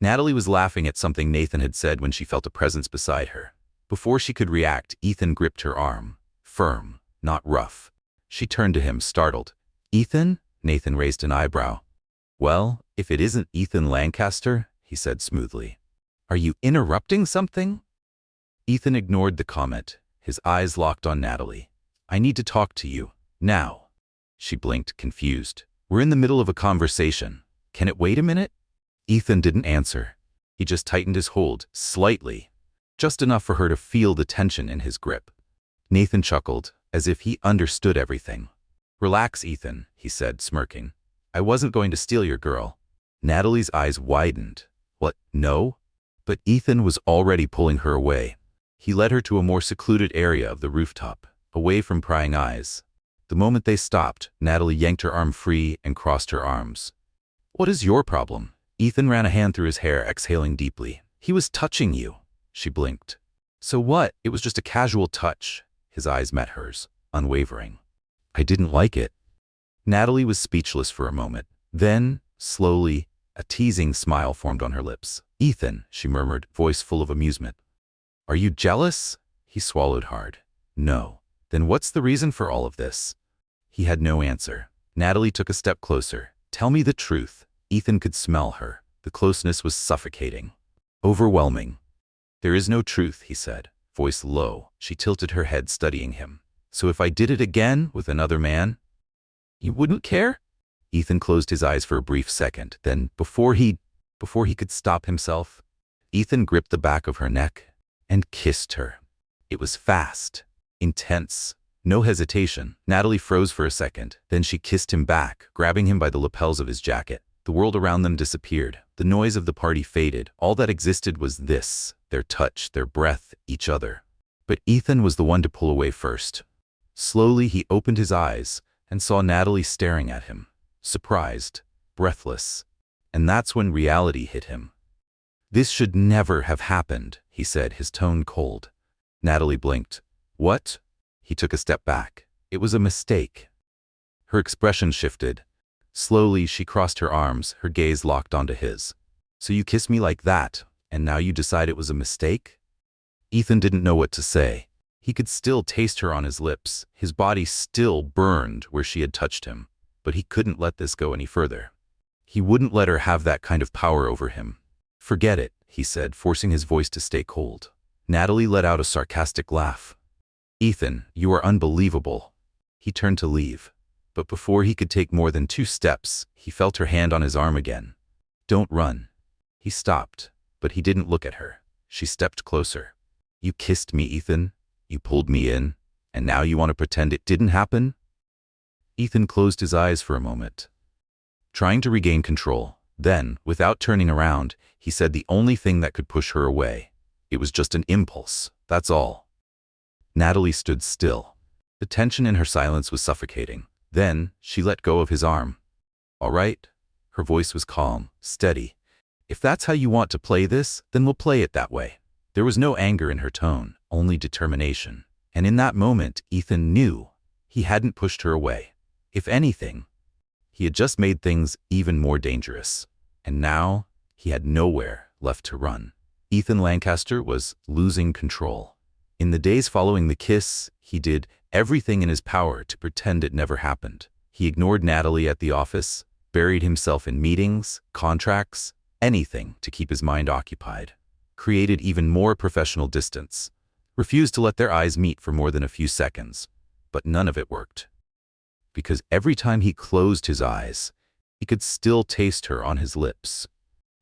Natalie was laughing at something Nathan had said when she felt a presence beside her. Before she could react, Ethan gripped her arm, firm, not rough. She turned to him, startled. Ethan? Nathan raised an eyebrow. Well, if it isn't Ethan Lancaster, he said smoothly. Are you interrupting something? Ethan ignored the comment, his eyes locked on Natalie. I need to talk to you, now. She blinked, confused. We're in the middle of a conversation. Can it wait a minute? Ethan didn't answer. He just tightened his hold, slightly, just enough for her to feel the tension in his grip. Nathan chuckled, as if he understood everything. Relax, Ethan, he said, smirking. I wasn't going to steal your girl. Natalie's eyes widened. What, no? But Ethan was already pulling her away. He led her to a more secluded area of the rooftop, away from prying eyes. The moment they stopped, Natalie yanked her arm free and crossed her arms. What is your problem? Ethan ran a hand through his hair, exhaling deeply. He was touching you. She blinked. So what? It was just a casual touch. His eyes met hers, unwavering. I didn't like it. Natalie was speechless for a moment. Then, slowly, a teasing smile formed on her lips. Ethan, she murmured, voice full of amusement. Are you jealous? He swallowed hard. No. Then what's the reason for all of this? He had no answer. Natalie took a step closer. Tell me the truth. Ethan could smell her. The closeness was suffocating. Overwhelming. There is no truth, he said, voice low. She tilted her head, studying him. So if I did it again with another man? You wouldn't care? Ethan closed his eyes for a brief second. Then, before he could stop himself, Ethan gripped the back of her neck and kissed her. It was fast, intense, no hesitation. Natalie froze for a second. Then she kissed him back, grabbing him by the lapels of his jacket. The world around them disappeared. The noise of the party faded. All that existed was this, their touch, their breath, each other. But Ethan was the one to pull away first. Slowly, he opened his eyes and saw Natalie staring at him, surprised, breathless. And that's when reality hit him. "This should never have happened," he said, his tone cold. Natalie blinked. "What?" He took a step back. "It was a mistake." Her expression shifted. Slowly, she crossed her arms, her gaze locked onto his. "So you kissed me like that, and now you decide it was a mistake?" Ethan didn't know what to say. He could still taste her on his lips. His body still burned where she had touched him. But he couldn't let this go any further. He wouldn't let her have that kind of power over him. "Forget it," he said, forcing his voice to stay cold. Natalie let out a sarcastic laugh. "Ethan, you are unbelievable." He turned to leave. But before he could take more than 2 steps, he felt her hand on his arm again. "Don't run." He stopped, but he didn't look at her. She stepped closer. "You kissed me, Ethan. You pulled me in, and now you want to pretend it didn't happen?" Ethan closed his eyes for a moment, trying to regain control. Then, without turning around, he said the only thing that could push her away. "It was just an impulse, that's all." Natalie stood still. The tension in her silence was suffocating. Then, she let go of his arm. "All right." Her voice was calm, steady. "If that's how you want to play this, then we'll play it that way." There was no anger in her tone, only determination. And in that moment, Ethan knew he hadn't pushed her away. If anything, he had just made things even more dangerous. And now, he had nowhere left to run. Ethan Lancaster was losing control. In the days following the kiss, he did everything in his power to pretend it never happened. He ignored Natalie at the office, buried himself in meetings, contracts, anything to keep his mind occupied. Created even more professional distance. Refused to let their eyes meet for more than a few seconds. But none of it worked. Because every time he closed his eyes, he could still taste her on his lips.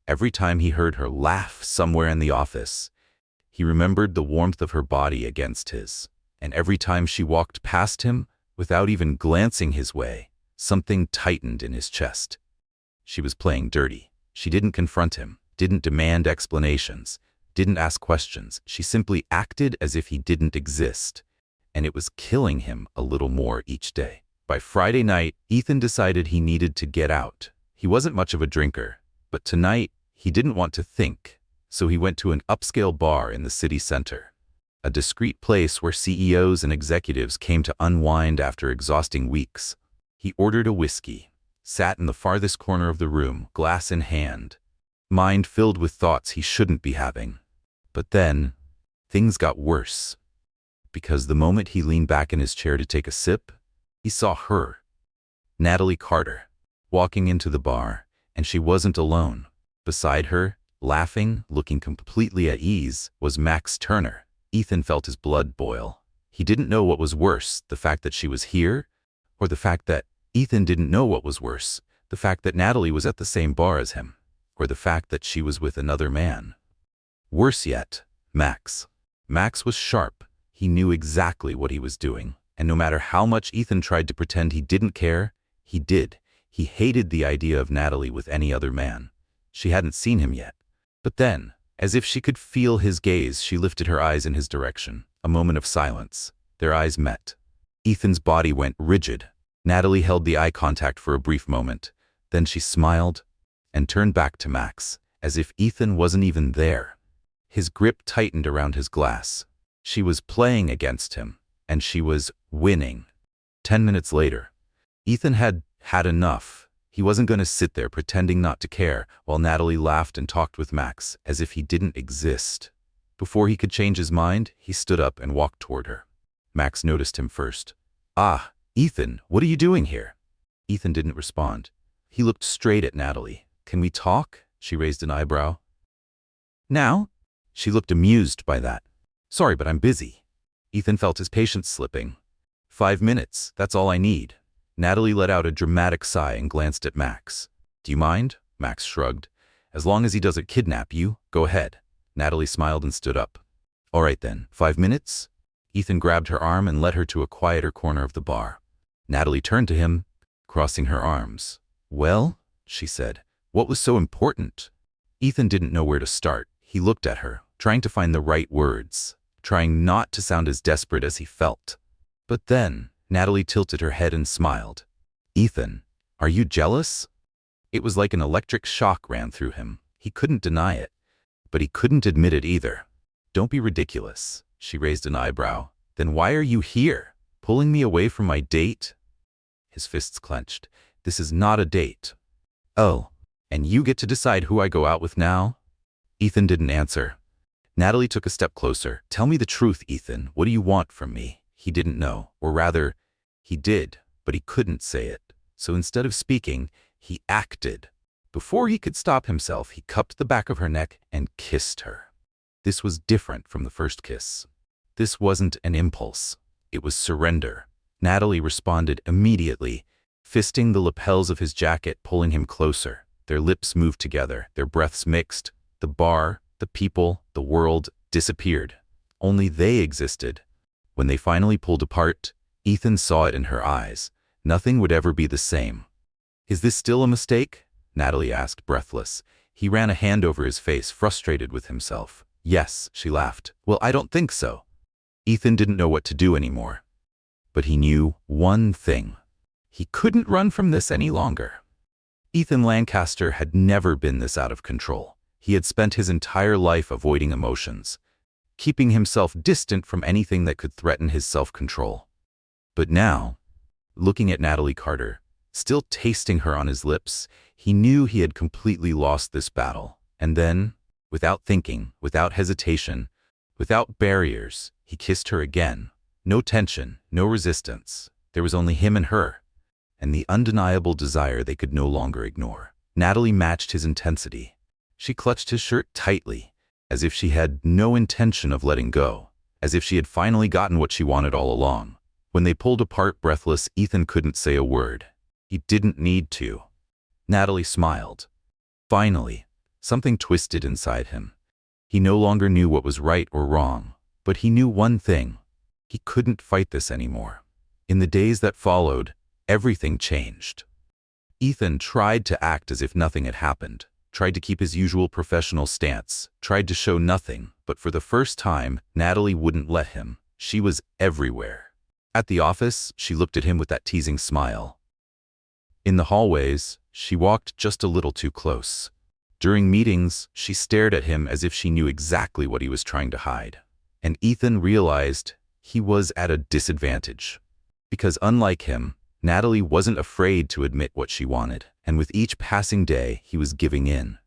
Every time he heard her laugh somewhere in the office, he remembered the warmth of her body against his. And every time she walked past him, without even glancing his way, something tightened in his chest. She was playing dirty. She didn't confront him, didn't demand explanations, didn't ask questions. She simply acted as if he didn't exist. And it was killing him a little more each day. By Friday night, Ethan decided he needed to get out. He wasn't much of a drinker, but tonight, he didn't want to think. So he went to an upscale bar in the city center. A discreet place where CEOs and executives came to unwind after exhausting weeks. He ordered a whiskey, sat in the farthest corner of the room, glass in hand, mind filled with thoughts he shouldn't be having. But then, things got worse. Because the moment he leaned back in his chair to take a sip, he saw her, Natalie Carter, walking into the bar, and she wasn't alone. Beside her, laughing, looking completely at ease, was Max Turner. Ethan felt his blood boil. He didn't know what was worse, the fact that she was here, or the fact that Ethan didn't know what was worse, the fact that Natalie was at the same bar as him, or the fact that she was with another man. Worse yet, Max. Max was sharp. He knew exactly what he was doing. And no matter how much Ethan tried to pretend he didn't care, he did. He hated the idea of Natalie with any other man. She hadn't seen him yet. But then, as if she could feel his gaze, she lifted her eyes in his direction. A moment of silence. Their eyes met. Ethan's body went rigid. Natalie held the eye contact for a brief moment. Then she smiled and turned back to Max, as if Ethan wasn't even there. His grip tightened around his glass. She was playing against him, and she was winning. 10 minutes later, Ethan had had enough. He wasn't going to sit there pretending not to care while Natalie laughed and talked with Max as if he didn't exist. Before he could change his mind, he stood up and walked toward her. Max noticed him first. "Ah, Ethan, what are you doing here?" Ethan didn't respond. He looked straight at Natalie. "Can we talk?" She raised an eyebrow. "Now?" She looked amused by that. "Sorry, but I'm busy." Ethan felt his patience slipping. 5 minutes, that's all I need. Natalie let out a dramatic sigh and glanced at Max. "Do you mind?" Max shrugged. "As long as he doesn't kidnap you, go ahead." Natalie smiled and stood up. "All right then, 5 minutes?" Ethan grabbed her arm and led her to a quieter corner of the bar. Natalie turned to him, crossing her arms. "Well?" she said. "What was so important?" Ethan didn't know where to start. He looked at her, trying to find the right words, trying not to sound as desperate as he felt. But then, Natalie tilted her head and smiled. "Ethan, are you jealous?" It was like an electric shock ran through him. He couldn't deny it, but he couldn't admit it either. "Don't be ridiculous." She raised an eyebrow. "Then why are you here? Pulling me away from my date?" His fists clenched. "This is not a date." "Oh, and you get to decide who I go out with now?" Ethan didn't answer. Natalie took a step closer. "Tell me the truth, Ethan. What do you want from me?" He didn't know, or rather, he did, but he couldn't say it. So instead of speaking, he acted. Before he could stop himself, he cupped the back of her neck and kissed her. This was different from the first kiss. This wasn't an impulse. It was surrender. Natalie responded immediately, fisting the lapels of his jacket, pulling him closer. Their lips moved together, their breaths mixed. The bar, the people, the world disappeared. Only they existed. When they finally pulled apart, Ethan saw it in her eyes. Nothing would ever be the same. "Is this still a mistake?" Natalie asked, breathless. He ran a hand over his face, frustrated with himself. "Yes," she laughed. "Well, I don't think so." Ethan didn't know what to do anymore. But he knew one thing. He couldn't run from this any longer. Ethan Lancaster had never been this out of control. He had spent his entire life avoiding emotions, keeping himself distant from anything that could threaten his self-control. But now, looking at Natalie Carter, still tasting her on his lips, he knew he had completely lost this battle. And then, without thinking, without hesitation, without barriers, he kissed her again. No tension, no resistance. There was only him and her, and the undeniable desire they could no longer ignore. Natalie matched his intensity. She clutched his shirt tightly, as if she had no intention of letting go, as if she had finally gotten what she wanted all along. When they pulled apart breathless, Ethan couldn't say a word. He didn't need to. Natalie smiled. Finally, something twisted inside him. He no longer knew what was right or wrong, but he knew one thing. He couldn't fight this anymore. In the days that followed, everything changed. Ethan tried to act as if nothing had happened, tried to keep his usual professional stance, tried to show nothing, but for the first time, Natalie wouldn't let him. She was everywhere. At the office, she looked at him with that teasing smile. In the hallways, she walked just a little too close. During meetings, she stared at him as if she knew exactly what he was trying to hide. And Ethan realized he was at a disadvantage. Because unlike him, Natalie wasn't afraid to admit what she wanted, and with each passing day, he was giving in.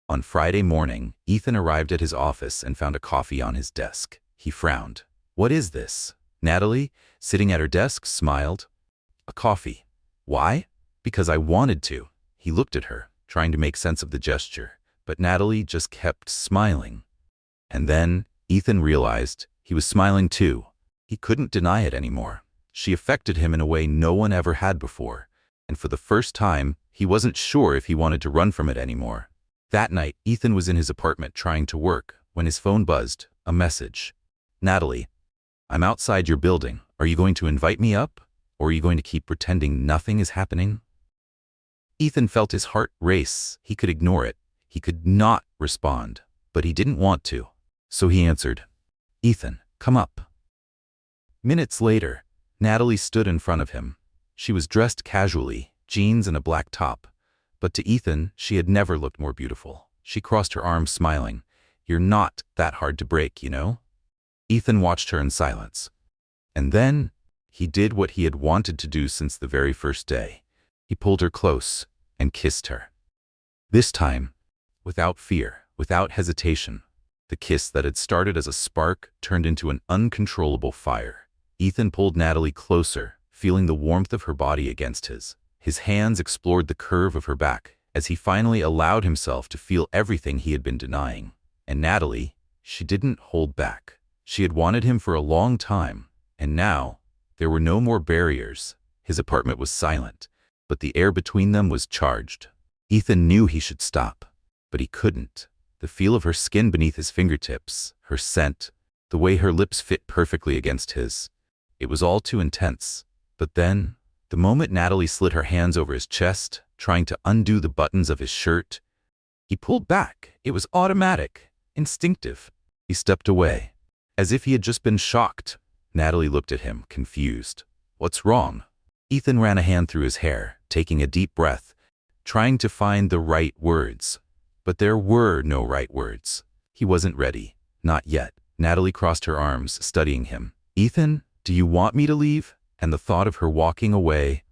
On Friday morning, Ethan arrived at his office and found a coffee on his desk. He frowned. "What is this?" Natalie, sitting at her desk, smiled. "A coffee." "Why?" "Because I wanted to." He looked at her, trying to make sense of the gesture, but Natalie just kept smiling. And then Ethan realized he was smiling too. He couldn't deny it anymore. She affected him in a way no one ever had before, and for the first time, he wasn't sure if he wanted to run from it anymore. That night, Ethan was in his apartment trying to work when his phone buzzed, a message. "Natalie, I'm outside your building. Are you going to invite me up, or are you going to keep pretending nothing is happening?" Ethan felt his heart race. He could ignore it. He could not respond, but he didn't want to. So he answered, "Ethan, come up." Minutes later, Natalie stood in front of him. She was dressed casually, jeans and a black top. But to Ethan, she had never looked more beautiful. She crossed her arms, smiling. "You're not that hard to break, you know?" Ethan watched her in silence. And then, he did what he had wanted to do since the very first day. He pulled her close and kissed her. This time, without fear, without hesitation. The kiss that had started as a spark turned into an uncontrollable fire. Ethan pulled Natalie closer, feeling the warmth of her body against his. His hands explored the curve of her back as he finally allowed himself to feel everything he had been denying. And Natalie, she didn't hold back. She had wanted him for a long time, and now there were no more barriers. His apartment was silent, but the air between them was charged. Ethan knew he should stop, but he couldn't. The feel of her skin beneath his fingertips, her scent, the way her lips fit perfectly against his. It was all too intense. But then, the moment Natalie slid her hands over his chest, trying to undo the buttons of his shirt, he pulled back. It was automatic, instinctive. He stepped away, as if he had just been shocked. Natalie looked at him, confused. "What's wrong?" Ethan ran a hand through his hair, taking a deep breath, trying to find the right words. But there were no right words. He wasn't ready. Not yet. Natalie crossed her arms, studying him. "Ethan, do you want me to leave?" And the thought of her walking away,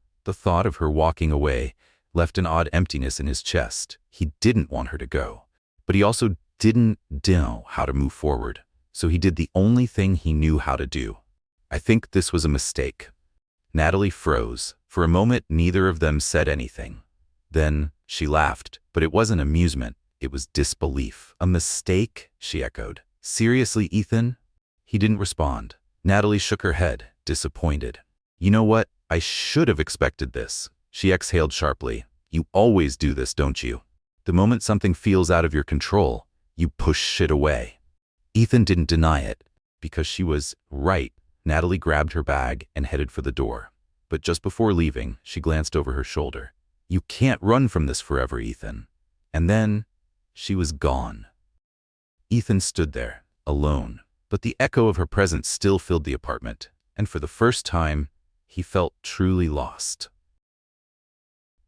left an odd emptiness in his chest. He didn't want her to go, but he also didn't know how to move forward. So he did the only thing he knew how to do. "I think this was a mistake." Natalie froze. For a moment, neither of them said anything. Then she laughed, but it wasn't amusement. It was disbelief. "A mistake?" she echoed. "Seriously, Ethan?" He didn't respond. Natalie shook her head, disappointed. "You know what? I should have expected this." She exhaled sharply. "You always do this, don't you? The moment something feels out of your control, you push shit away." Ethan didn't deny it, because she was right. Natalie grabbed her bag and headed for the door. But just before leaving, she glanced over her shoulder. "You can't run from this forever, Ethan." And then, she was gone. Ethan stood there, alone, but the echo of her presence still filled the apartment, and for the first time, he felt truly lost.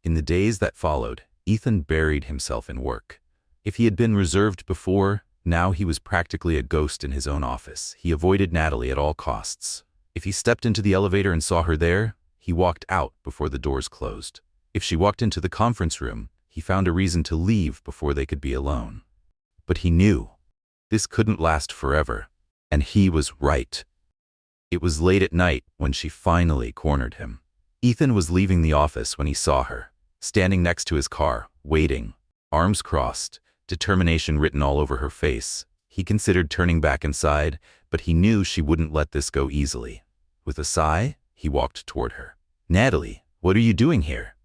In the days that followed, Ethan buried himself in work. If he had been reserved before, now he was practically a ghost in his own office. He avoided Natalie at all costs. If he stepped into the elevator and saw her there, he walked out before the doors closed. If she walked into the conference room, he found a reason to leave before they could be alone. But he knew this couldn't last forever, and he was right. It was late at night when she finally cornered him. Ethan was leaving the office when he saw her, standing next to his car, waiting, arms crossed, determination written all over her face. He considered turning back inside, but he knew she wouldn't let this go easily. With a sigh, he walked toward her. "Natalie, what are you doing here?"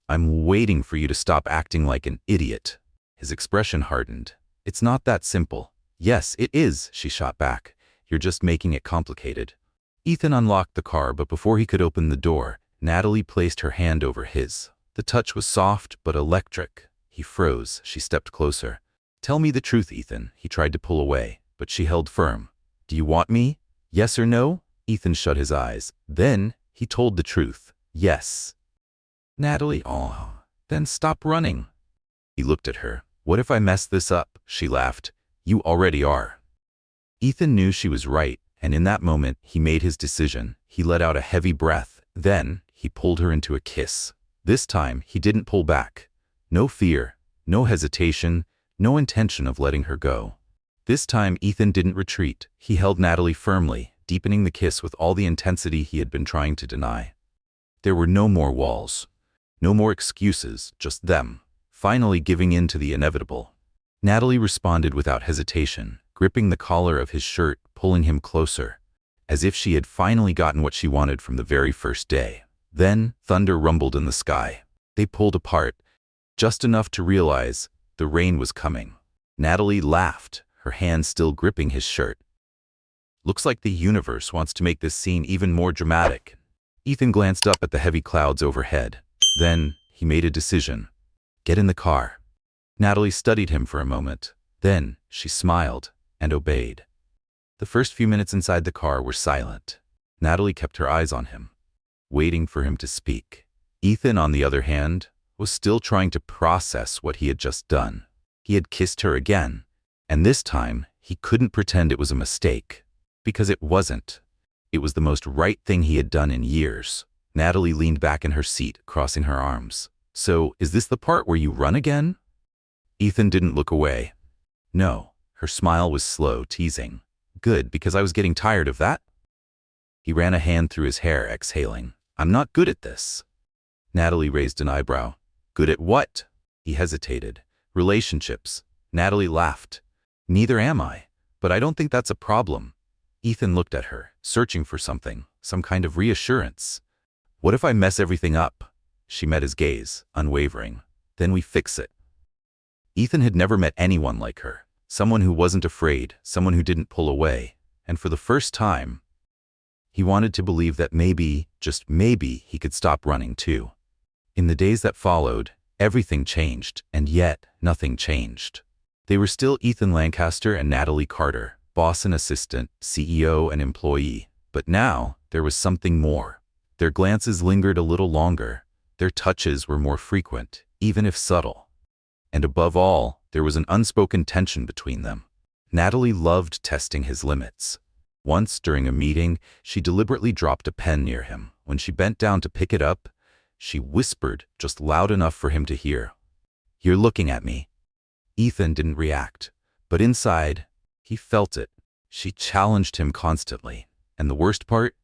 "I'm waiting for you to stop acting like an idiot." His expression hardened. "It's not that simple." "Yes, it is," she shot back. "You're just making it complicated." Ethan unlocked the car, but before he could open the door, Natalie placed her hand over his. The touch was soft but electric. He froze. She stepped closer. "Tell me the truth, Ethan." He tried to pull away, but she held firm. "Do you want me? Yes or no?" Ethan shut his eyes. Then he told the truth. "Yes." "Natalie, oh, then stop running." He looked at her. "What if I mess this up?" She laughed. "You already are." Ethan knew she was right, and in that moment, he made his decision. He let out a heavy breath. Then he pulled her into a kiss. This time, he didn't pull back. No fear, no hesitation, no intention of letting her go. This time, Ethan didn't retreat. He held Natalie firmly, deepening the kiss with all the intensity he had been trying to deny. There were no more walls, no more excuses, just them, finally giving in to the inevitable. Natalie responded without hesitation, gripping the collar of his shirt, pulling him closer, as if she had finally gotten what she wanted from the very first day. Then, thunder rumbled in the sky. They pulled apart, just enough to realize the rain was coming. Natalie laughed, her hand still gripping his shirt. "Looks like the universe wants to make this scene even more dramatic." Ethan glanced up at the heavy clouds overhead. Then, he made a decision. "Get in the car." Natalie studied him for a moment. Then, she smiled and obeyed. The first few minutes inside the car were silent. Natalie kept her eyes on him, waiting for him to speak. Ethan, on the other hand, was still trying to process what he had just done. He had kissed her again, and this time, he couldn't pretend it was a mistake, because it wasn't. It was the most right thing he had done in years. Natalie leaned back in her seat, crossing her arms. "So, is this the part where you run again?" Ethan didn't look away. "No." Her smile was slow, teasing. "Good, because I was getting tired of that." He ran a hand through his hair, exhaling. "I'm not good at this." Natalie raised an eyebrow. "Good at what?" He hesitated. "Relationships." Natalie laughed. "Neither am I, but I don't think that's a problem." Ethan looked at her, searching for something, some kind of reassurance. What if I mess everything up? She met his gaze, unwavering. Then we fix it. Ethan had never met anyone like her. Someone who wasn't afraid, someone who didn't pull away. And for the first time, he wanted to believe that maybe, just maybe, he could stop running too. In the days that followed, everything changed, and yet nothing changed. They were still Ethan Lancaster and Natalie Carter, boss and assistant, CEO and employee. But now, there was something more. Their glances lingered a little longer. Their touches were more frequent, even if subtle. And above all, there was an unspoken tension between them. Natalie loved testing his limits. Once, during a meeting, she deliberately dropped a pen near him. When she bent down to pick it up, she whispered just loud enough for him to hear, "You're looking at me." Ethan didn't react, but inside, he felt it. She challenged him constantly. And the worst part?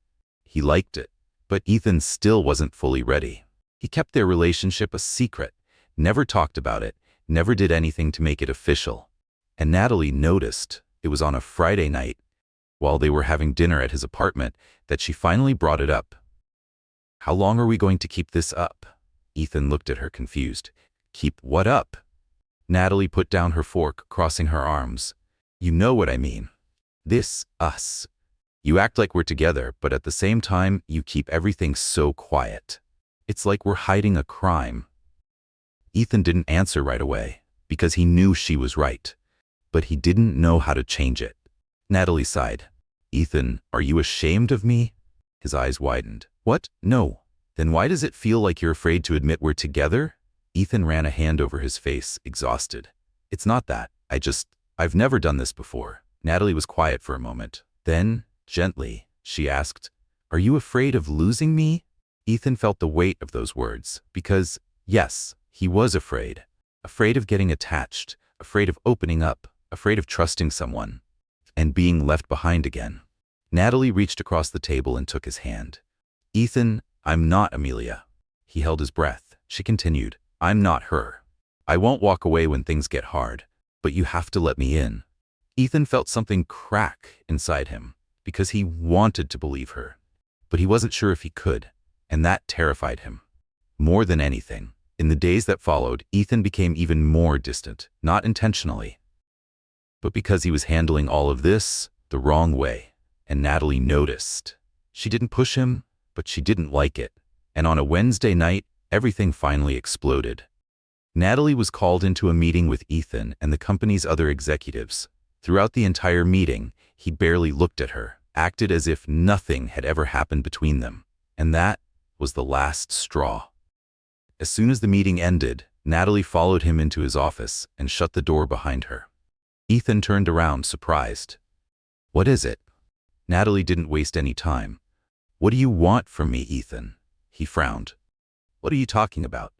He liked it. But Ethan still wasn't fully ready. He kept their relationship a secret, never talked about it, never did anything to make it official. And Natalie noticed, it was on a Friday night, while they were having dinner at his apartment, that she finally brought it up. "How long are we going to keep this up?" Ethan looked at her confused. "Keep what up?" Natalie put down her fork, crossing her arms. "You know what I mean. This, us. You act like we're together, but at the same time, you keep everything so quiet. It's like we're hiding a crime." Ethan didn't answer right away, because he knew she was right. But he didn't know how to change it. Natalie sighed. "Ethan, are you ashamed of me?" His eyes widened. "What? No. Then why does it feel like you're afraid to admit we're together?" Ethan ran a hand over his face, exhausted. "It's not that. I've never done this before." Natalie was quiet for a moment. Then, gently, she asked, "Are you afraid of losing me?" Ethan felt the weight of those words, because, yes, he was afraid. Afraid of getting attached, afraid of opening up, afraid of trusting someone, and being left behind again. Natalie reached across the table and took his hand. "Ethan, I'm not Amelia." He held his breath. She continued, "I'm not her. I won't walk away when things get hard, but you have to let me in." Ethan felt something crack inside him, because he wanted to believe her, but he wasn't sure if he could, and that terrified him. More than anything, in the days that followed, Ethan became even more distant, not intentionally, but because he was handling all of this the wrong way, and Natalie noticed. She didn't push him, but she didn't like it, and on a Wednesday night, everything finally exploded. Natalie was called into a meeting with Ethan and the company's other executives. Throughout the entire meeting, he barely looked at her, acted as if nothing had ever happened between them, and that was the last straw. As soon as the meeting ended, Natalie followed him into his office and shut the door behind her. Ethan turned around, surprised. "What is it?" Natalie didn't waste any time. "What do you want from me, Ethan?" He frowned. "What are you talking about?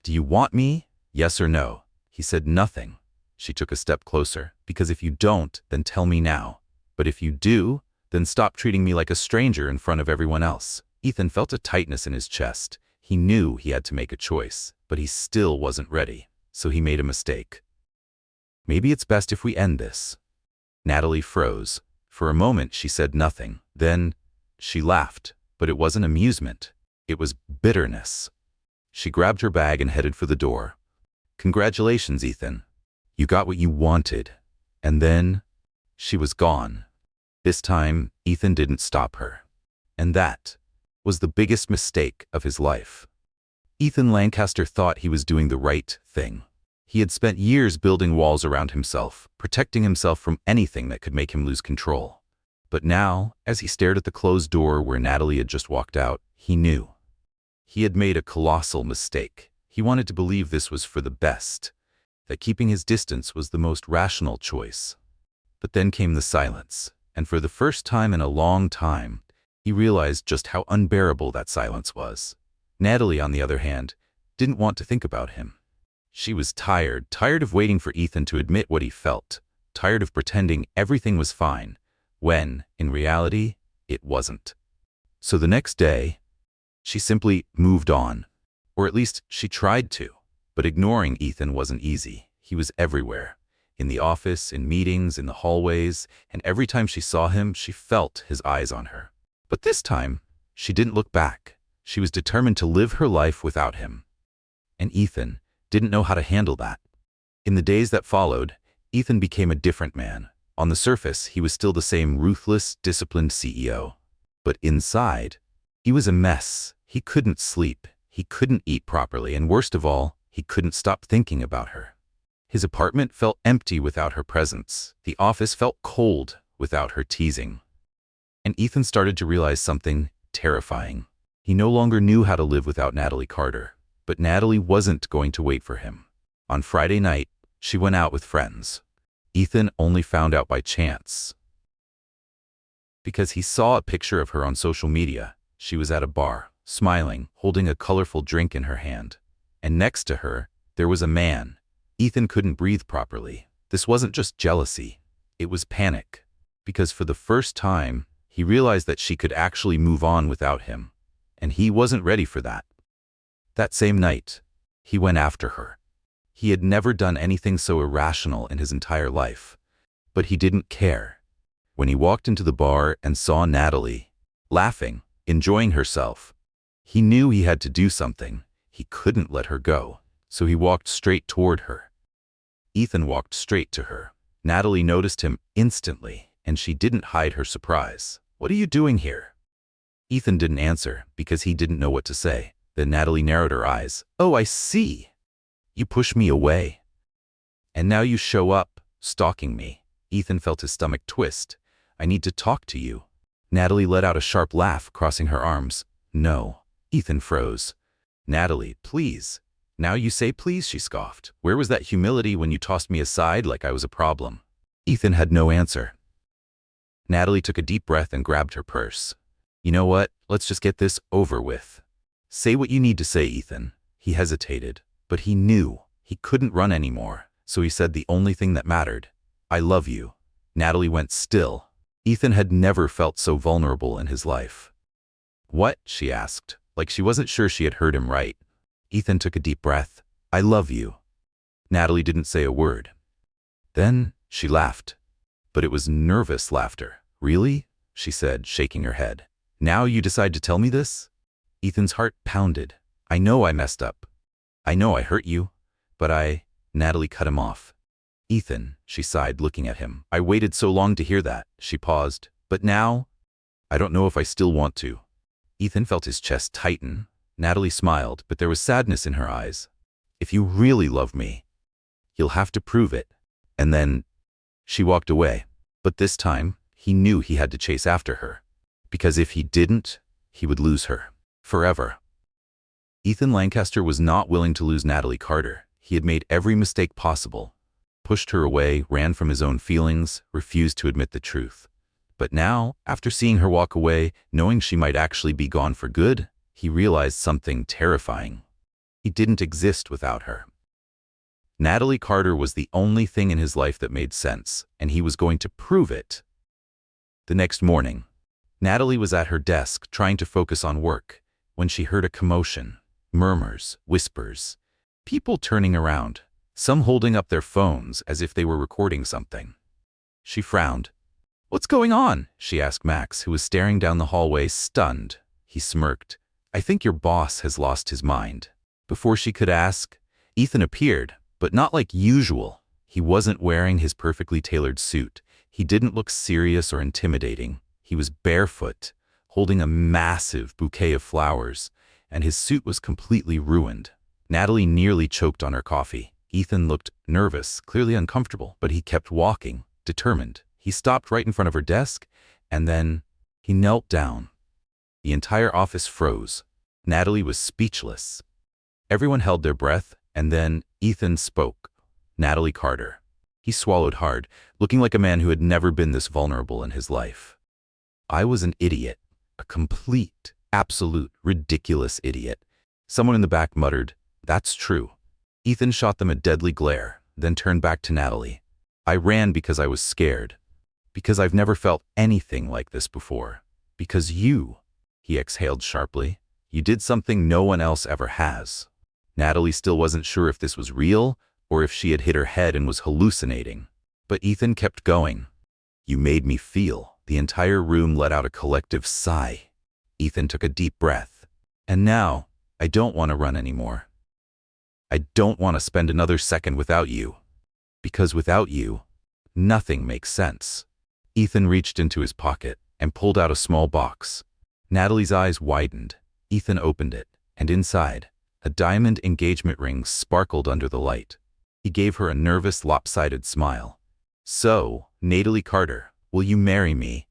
Do you want me? Yes or no?" He said nothing. She took a step closer. "Because if you don't, then tell me now. But if you do, then stop treating me like a stranger in front of everyone else." Ethan felt a tightness in his chest. He knew he had to make a choice, but he still wasn't ready. So he made a mistake. "Maybe it's best if we end this." Natalie froze. For a moment, she said nothing. Then she laughed, but it wasn't amusement. It was bitterness. She grabbed her bag and headed for the door. "Congratulations, Ethan. You got what you wanted." And then she was gone. This time, Ethan didn't stop her. And that was the biggest mistake of his life. Ethan Lancaster thought he was doing the right thing. He had spent years building walls around himself, protecting himself from anything that could make him lose control. But now, as he stared at the closed door where Natalie had just walked out, he knew. He had made a colossal mistake. He wanted to believe this was for the best, that keeping his distance was the most rational choice. But then came the silence, and for the first time in a long time, he realized just how unbearable that silence was. Natalie, on the other hand, didn't want to think about him. She was tired of waiting for Ethan to admit what he felt, tired of pretending everything was fine, when, in reality, it wasn't. So the next day, she simply moved on, or at least she tried to. But ignoring Ethan wasn't easy. He was everywhere. In the office, in meetings, in the hallways, and every time she saw him, she felt his eyes on her. But this time, she didn't look back. She was determined to live her life without him. And Ethan didn't know how to handle that. In the days that followed, Ethan became a different man. On the surface, he was still the same ruthless, disciplined CEO. But inside, he was a mess. He couldn't sleep, he couldn't eat properly, and worst of all, he couldn't stop thinking about her. His apartment felt empty without her presence. The office felt cold without her teasing. And Ethan started to realize something terrifying. He no longer knew how to live without Natalie Carter. But Natalie wasn't going to wait for him. On Friday night, she went out with friends. Ethan only found out by chance, because he saw a picture of her on social media. She was at a bar, smiling, holding a colorful drink in her hand. And next to her, there was a man. Ethan couldn't breathe properly. This wasn't just jealousy. It was panic. Because for the first time, he realized that she could actually move on without him. And he wasn't ready for that. That same night, he went after her. He had never done anything so irrational in his entire life. But he didn't care. When he walked into the bar and saw Natalie, laughing, enjoying herself, he knew he had to do something. He couldn't let her go. So he walked straight toward her. Ethan walked straight to her. Natalie noticed him instantly, and she didn't hide her surprise. "What are you doing here?" Ethan didn't answer because he didn't know what to say. Then Natalie narrowed her eyes. "Oh, I see. You pushed me away. And now you show up, stalking me." Ethan felt his stomach twist. "I need to talk to you." Natalie let out a sharp laugh, crossing her arms. "No." Ethan froze. "Natalie, please." "Now you say please," she scoffed. "Where was that humility when you tossed me aside like I was a problem?" Ethan had no answer. Natalie took a deep breath and grabbed her purse. "You know what? Let's just get this over with." "Say what you need to say, Ethan." He hesitated, but he knew he couldn't run anymore, so he said the only thing that mattered. "I love you." Natalie went still. Ethan had never felt so vulnerable in his life. "What?" she asked, like she wasn't sure she had heard him right. Ethan took a deep breath. "I love you." Natalie didn't say a word. Then she laughed, but it was nervous laughter. "Really?" she said, shaking her head. "Now you decide to tell me this?" Ethan's heart pounded. "I know I messed up. I know I hurt you, but Natalie cut him off. "Ethan," she sighed, looking at him. "I waited so long to hear that." She paused. "But now, I don't know if I still want to." Ethan felt his chest tighten. Natalie smiled, but there was sadness in her eyes. "If you really love me, you'll have to prove it." And then she walked away. But this time, he knew he had to chase after her. Because if he didn't, he would lose her. Forever. Ethan Lancaster was not willing to lose Natalie Carter. He had made every mistake possible. Pushed her away, ran from his own feelings, refused to admit the truth. But now, after seeing her walk away, knowing she might actually be gone for good, he realized something terrifying. He didn't exist without her. Natalie Carter was the only thing in his life that made sense, and he was going to prove it. The next morning, Natalie was at her desk trying to focus on work when she heard a commotion, murmurs, whispers, people turning around, some holding up their phones as if they were recording something. She frowned. "What's going on?" she asked Max, who was staring down the hallway, stunned. He smirked. "I think your boss has lost his mind." Before she could ask, Ethan appeared, but not like usual. He wasn't wearing his perfectly tailored suit. He didn't look serious or intimidating. He was barefoot, holding a massive bouquet of flowers, and his suit was completely ruined. Natalie nearly choked on her coffee. Ethan looked nervous, clearly uncomfortable, but he kept walking, determined. He stopped right in front of her desk, and then he knelt down. The entire office froze. Natalie was speechless. Everyone held their breath, and then Ethan spoke. "Natalie Carter." He swallowed hard, looking like a man who had never been this vulnerable in his life. "I was an idiot, a complete, absolute, ridiculous idiot." Someone in the back muttered, "That's true." Ethan shot them a deadly glare, then turned back to Natalie. "I ran because I was scared. Because I've never felt anything like this before. Because you," he exhaled sharply, "you did something no one else ever has." Natalie still wasn't sure if this was real or if she had hit her head and was hallucinating. But Ethan kept going. "You made me feel." The entire room let out a collective sigh. Ethan took a deep breath. And now, I don't want to run anymore. I don't want to spend another second without you. Because without you, nothing makes sense. Ethan reached into his pocket and pulled out a small box. Natalie's eyes widened. Ethan opened it, and inside, a diamond engagement ring sparkled under the light. He gave her a nervous, lopsided smile. So, Natalie Carter, will you marry me?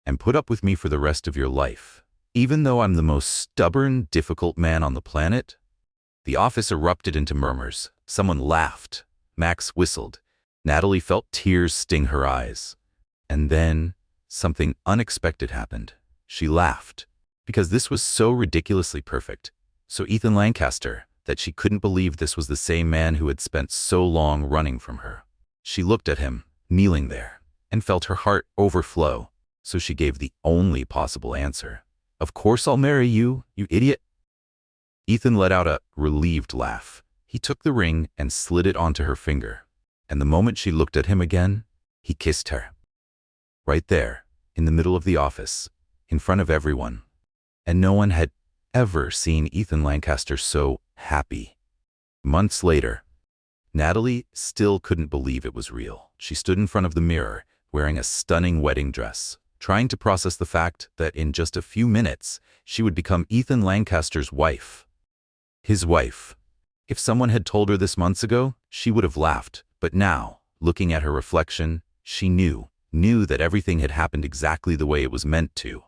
And put up with me for the rest of your life? Even though I'm the most stubborn, difficult man on the planet? The office erupted into murmurs. Someone laughed. Max whistled. Natalie felt tears sting her eyes. And then, something unexpected happened. She laughed. Because this was so ridiculously perfect. So Ethan Lancaster, that she couldn't believe this was the same man who had spent so long running from her. She looked at him, kneeling there, and felt her heart overflow. So she gave the only possible answer. Of course I'll marry you, you idiot. Ethan let out a relieved laugh. He took the ring and slid it onto her finger. And the moment she looked at him again, he kissed her. Right there, in the middle of the office, in front of everyone. And no one had ever seen Ethan Lancaster so happy. Months later, Natalie still couldn't believe it was real. She stood in front of the mirror, wearing a stunning wedding dress, trying to process the fact that in just a few minutes, she would become Ethan Lancaster's wife. His wife. If someone had told her this months ago, she would have laughed. But now, looking at her reflection, she knew that everything had happened exactly the way it was meant to.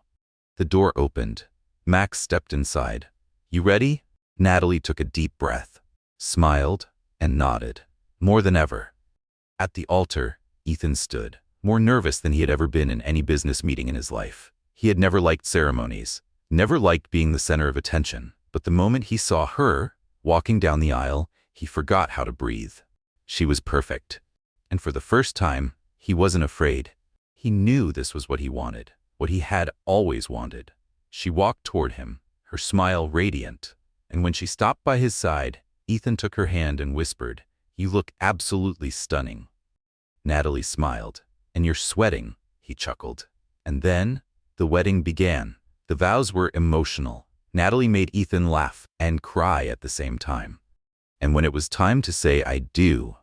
The door opened. Max stepped inside. You ready? Natalie took a deep breath, smiled, and nodded. More than ever. At the altar, Ethan stood, more nervous than he had ever been in any business meeting in his life. He had never liked ceremonies, never liked being the center of attention. But the moment he saw her, walking down the aisle, he forgot how to breathe. She was perfect. And for the first time, he wasn't afraid. He knew this was what he wanted, what he had always wanted. She walked toward him, her smile radiant. And when she stopped by his side, Ethan took her hand and whispered, "You look absolutely stunning." Natalie smiled. "And you're sweating," he chuckled. And then, the wedding began. The vows were emotional. Natalie made Ethan laugh and cry at the same time. And when it was time to say "I do,"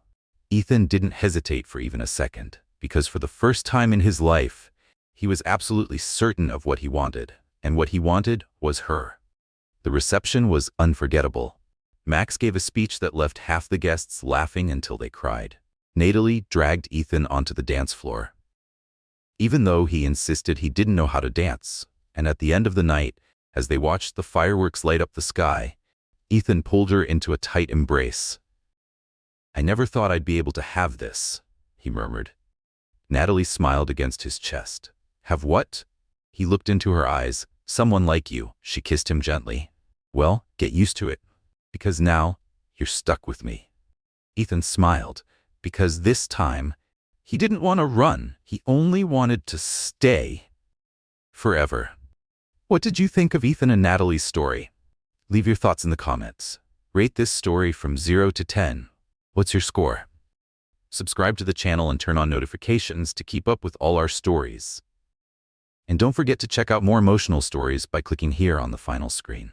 Ethan didn't hesitate for even a second, because for the first time in his life, he was absolutely certain of what he wanted, and what he wanted was her. The reception was unforgettable. Max gave a speech that left half the guests laughing until they cried. Natalie dragged Ethan onto the dance floor. Even though he insisted he didn't know how to dance, and at the end of the night, as they watched the fireworks light up the sky, Ethan pulled her into a tight embrace. "I never thought I'd be able to have this," he murmured. Natalie smiled against his chest. "Have what?" He looked into her eyes. "Someone like you." She kissed him gently. "Well, get used to it, because now you're stuck with me." Ethan smiled, because this time he didn't want to run. He only wanted to stay forever. What did you think of Ethan and Natalie's story? Leave your thoughts in the comments. Rate this story from 0 to 10. What's your score? Subscribe to the channel and turn on notifications to keep up with all our stories. And don't forget to check out more emotional stories by clicking here on the final screen.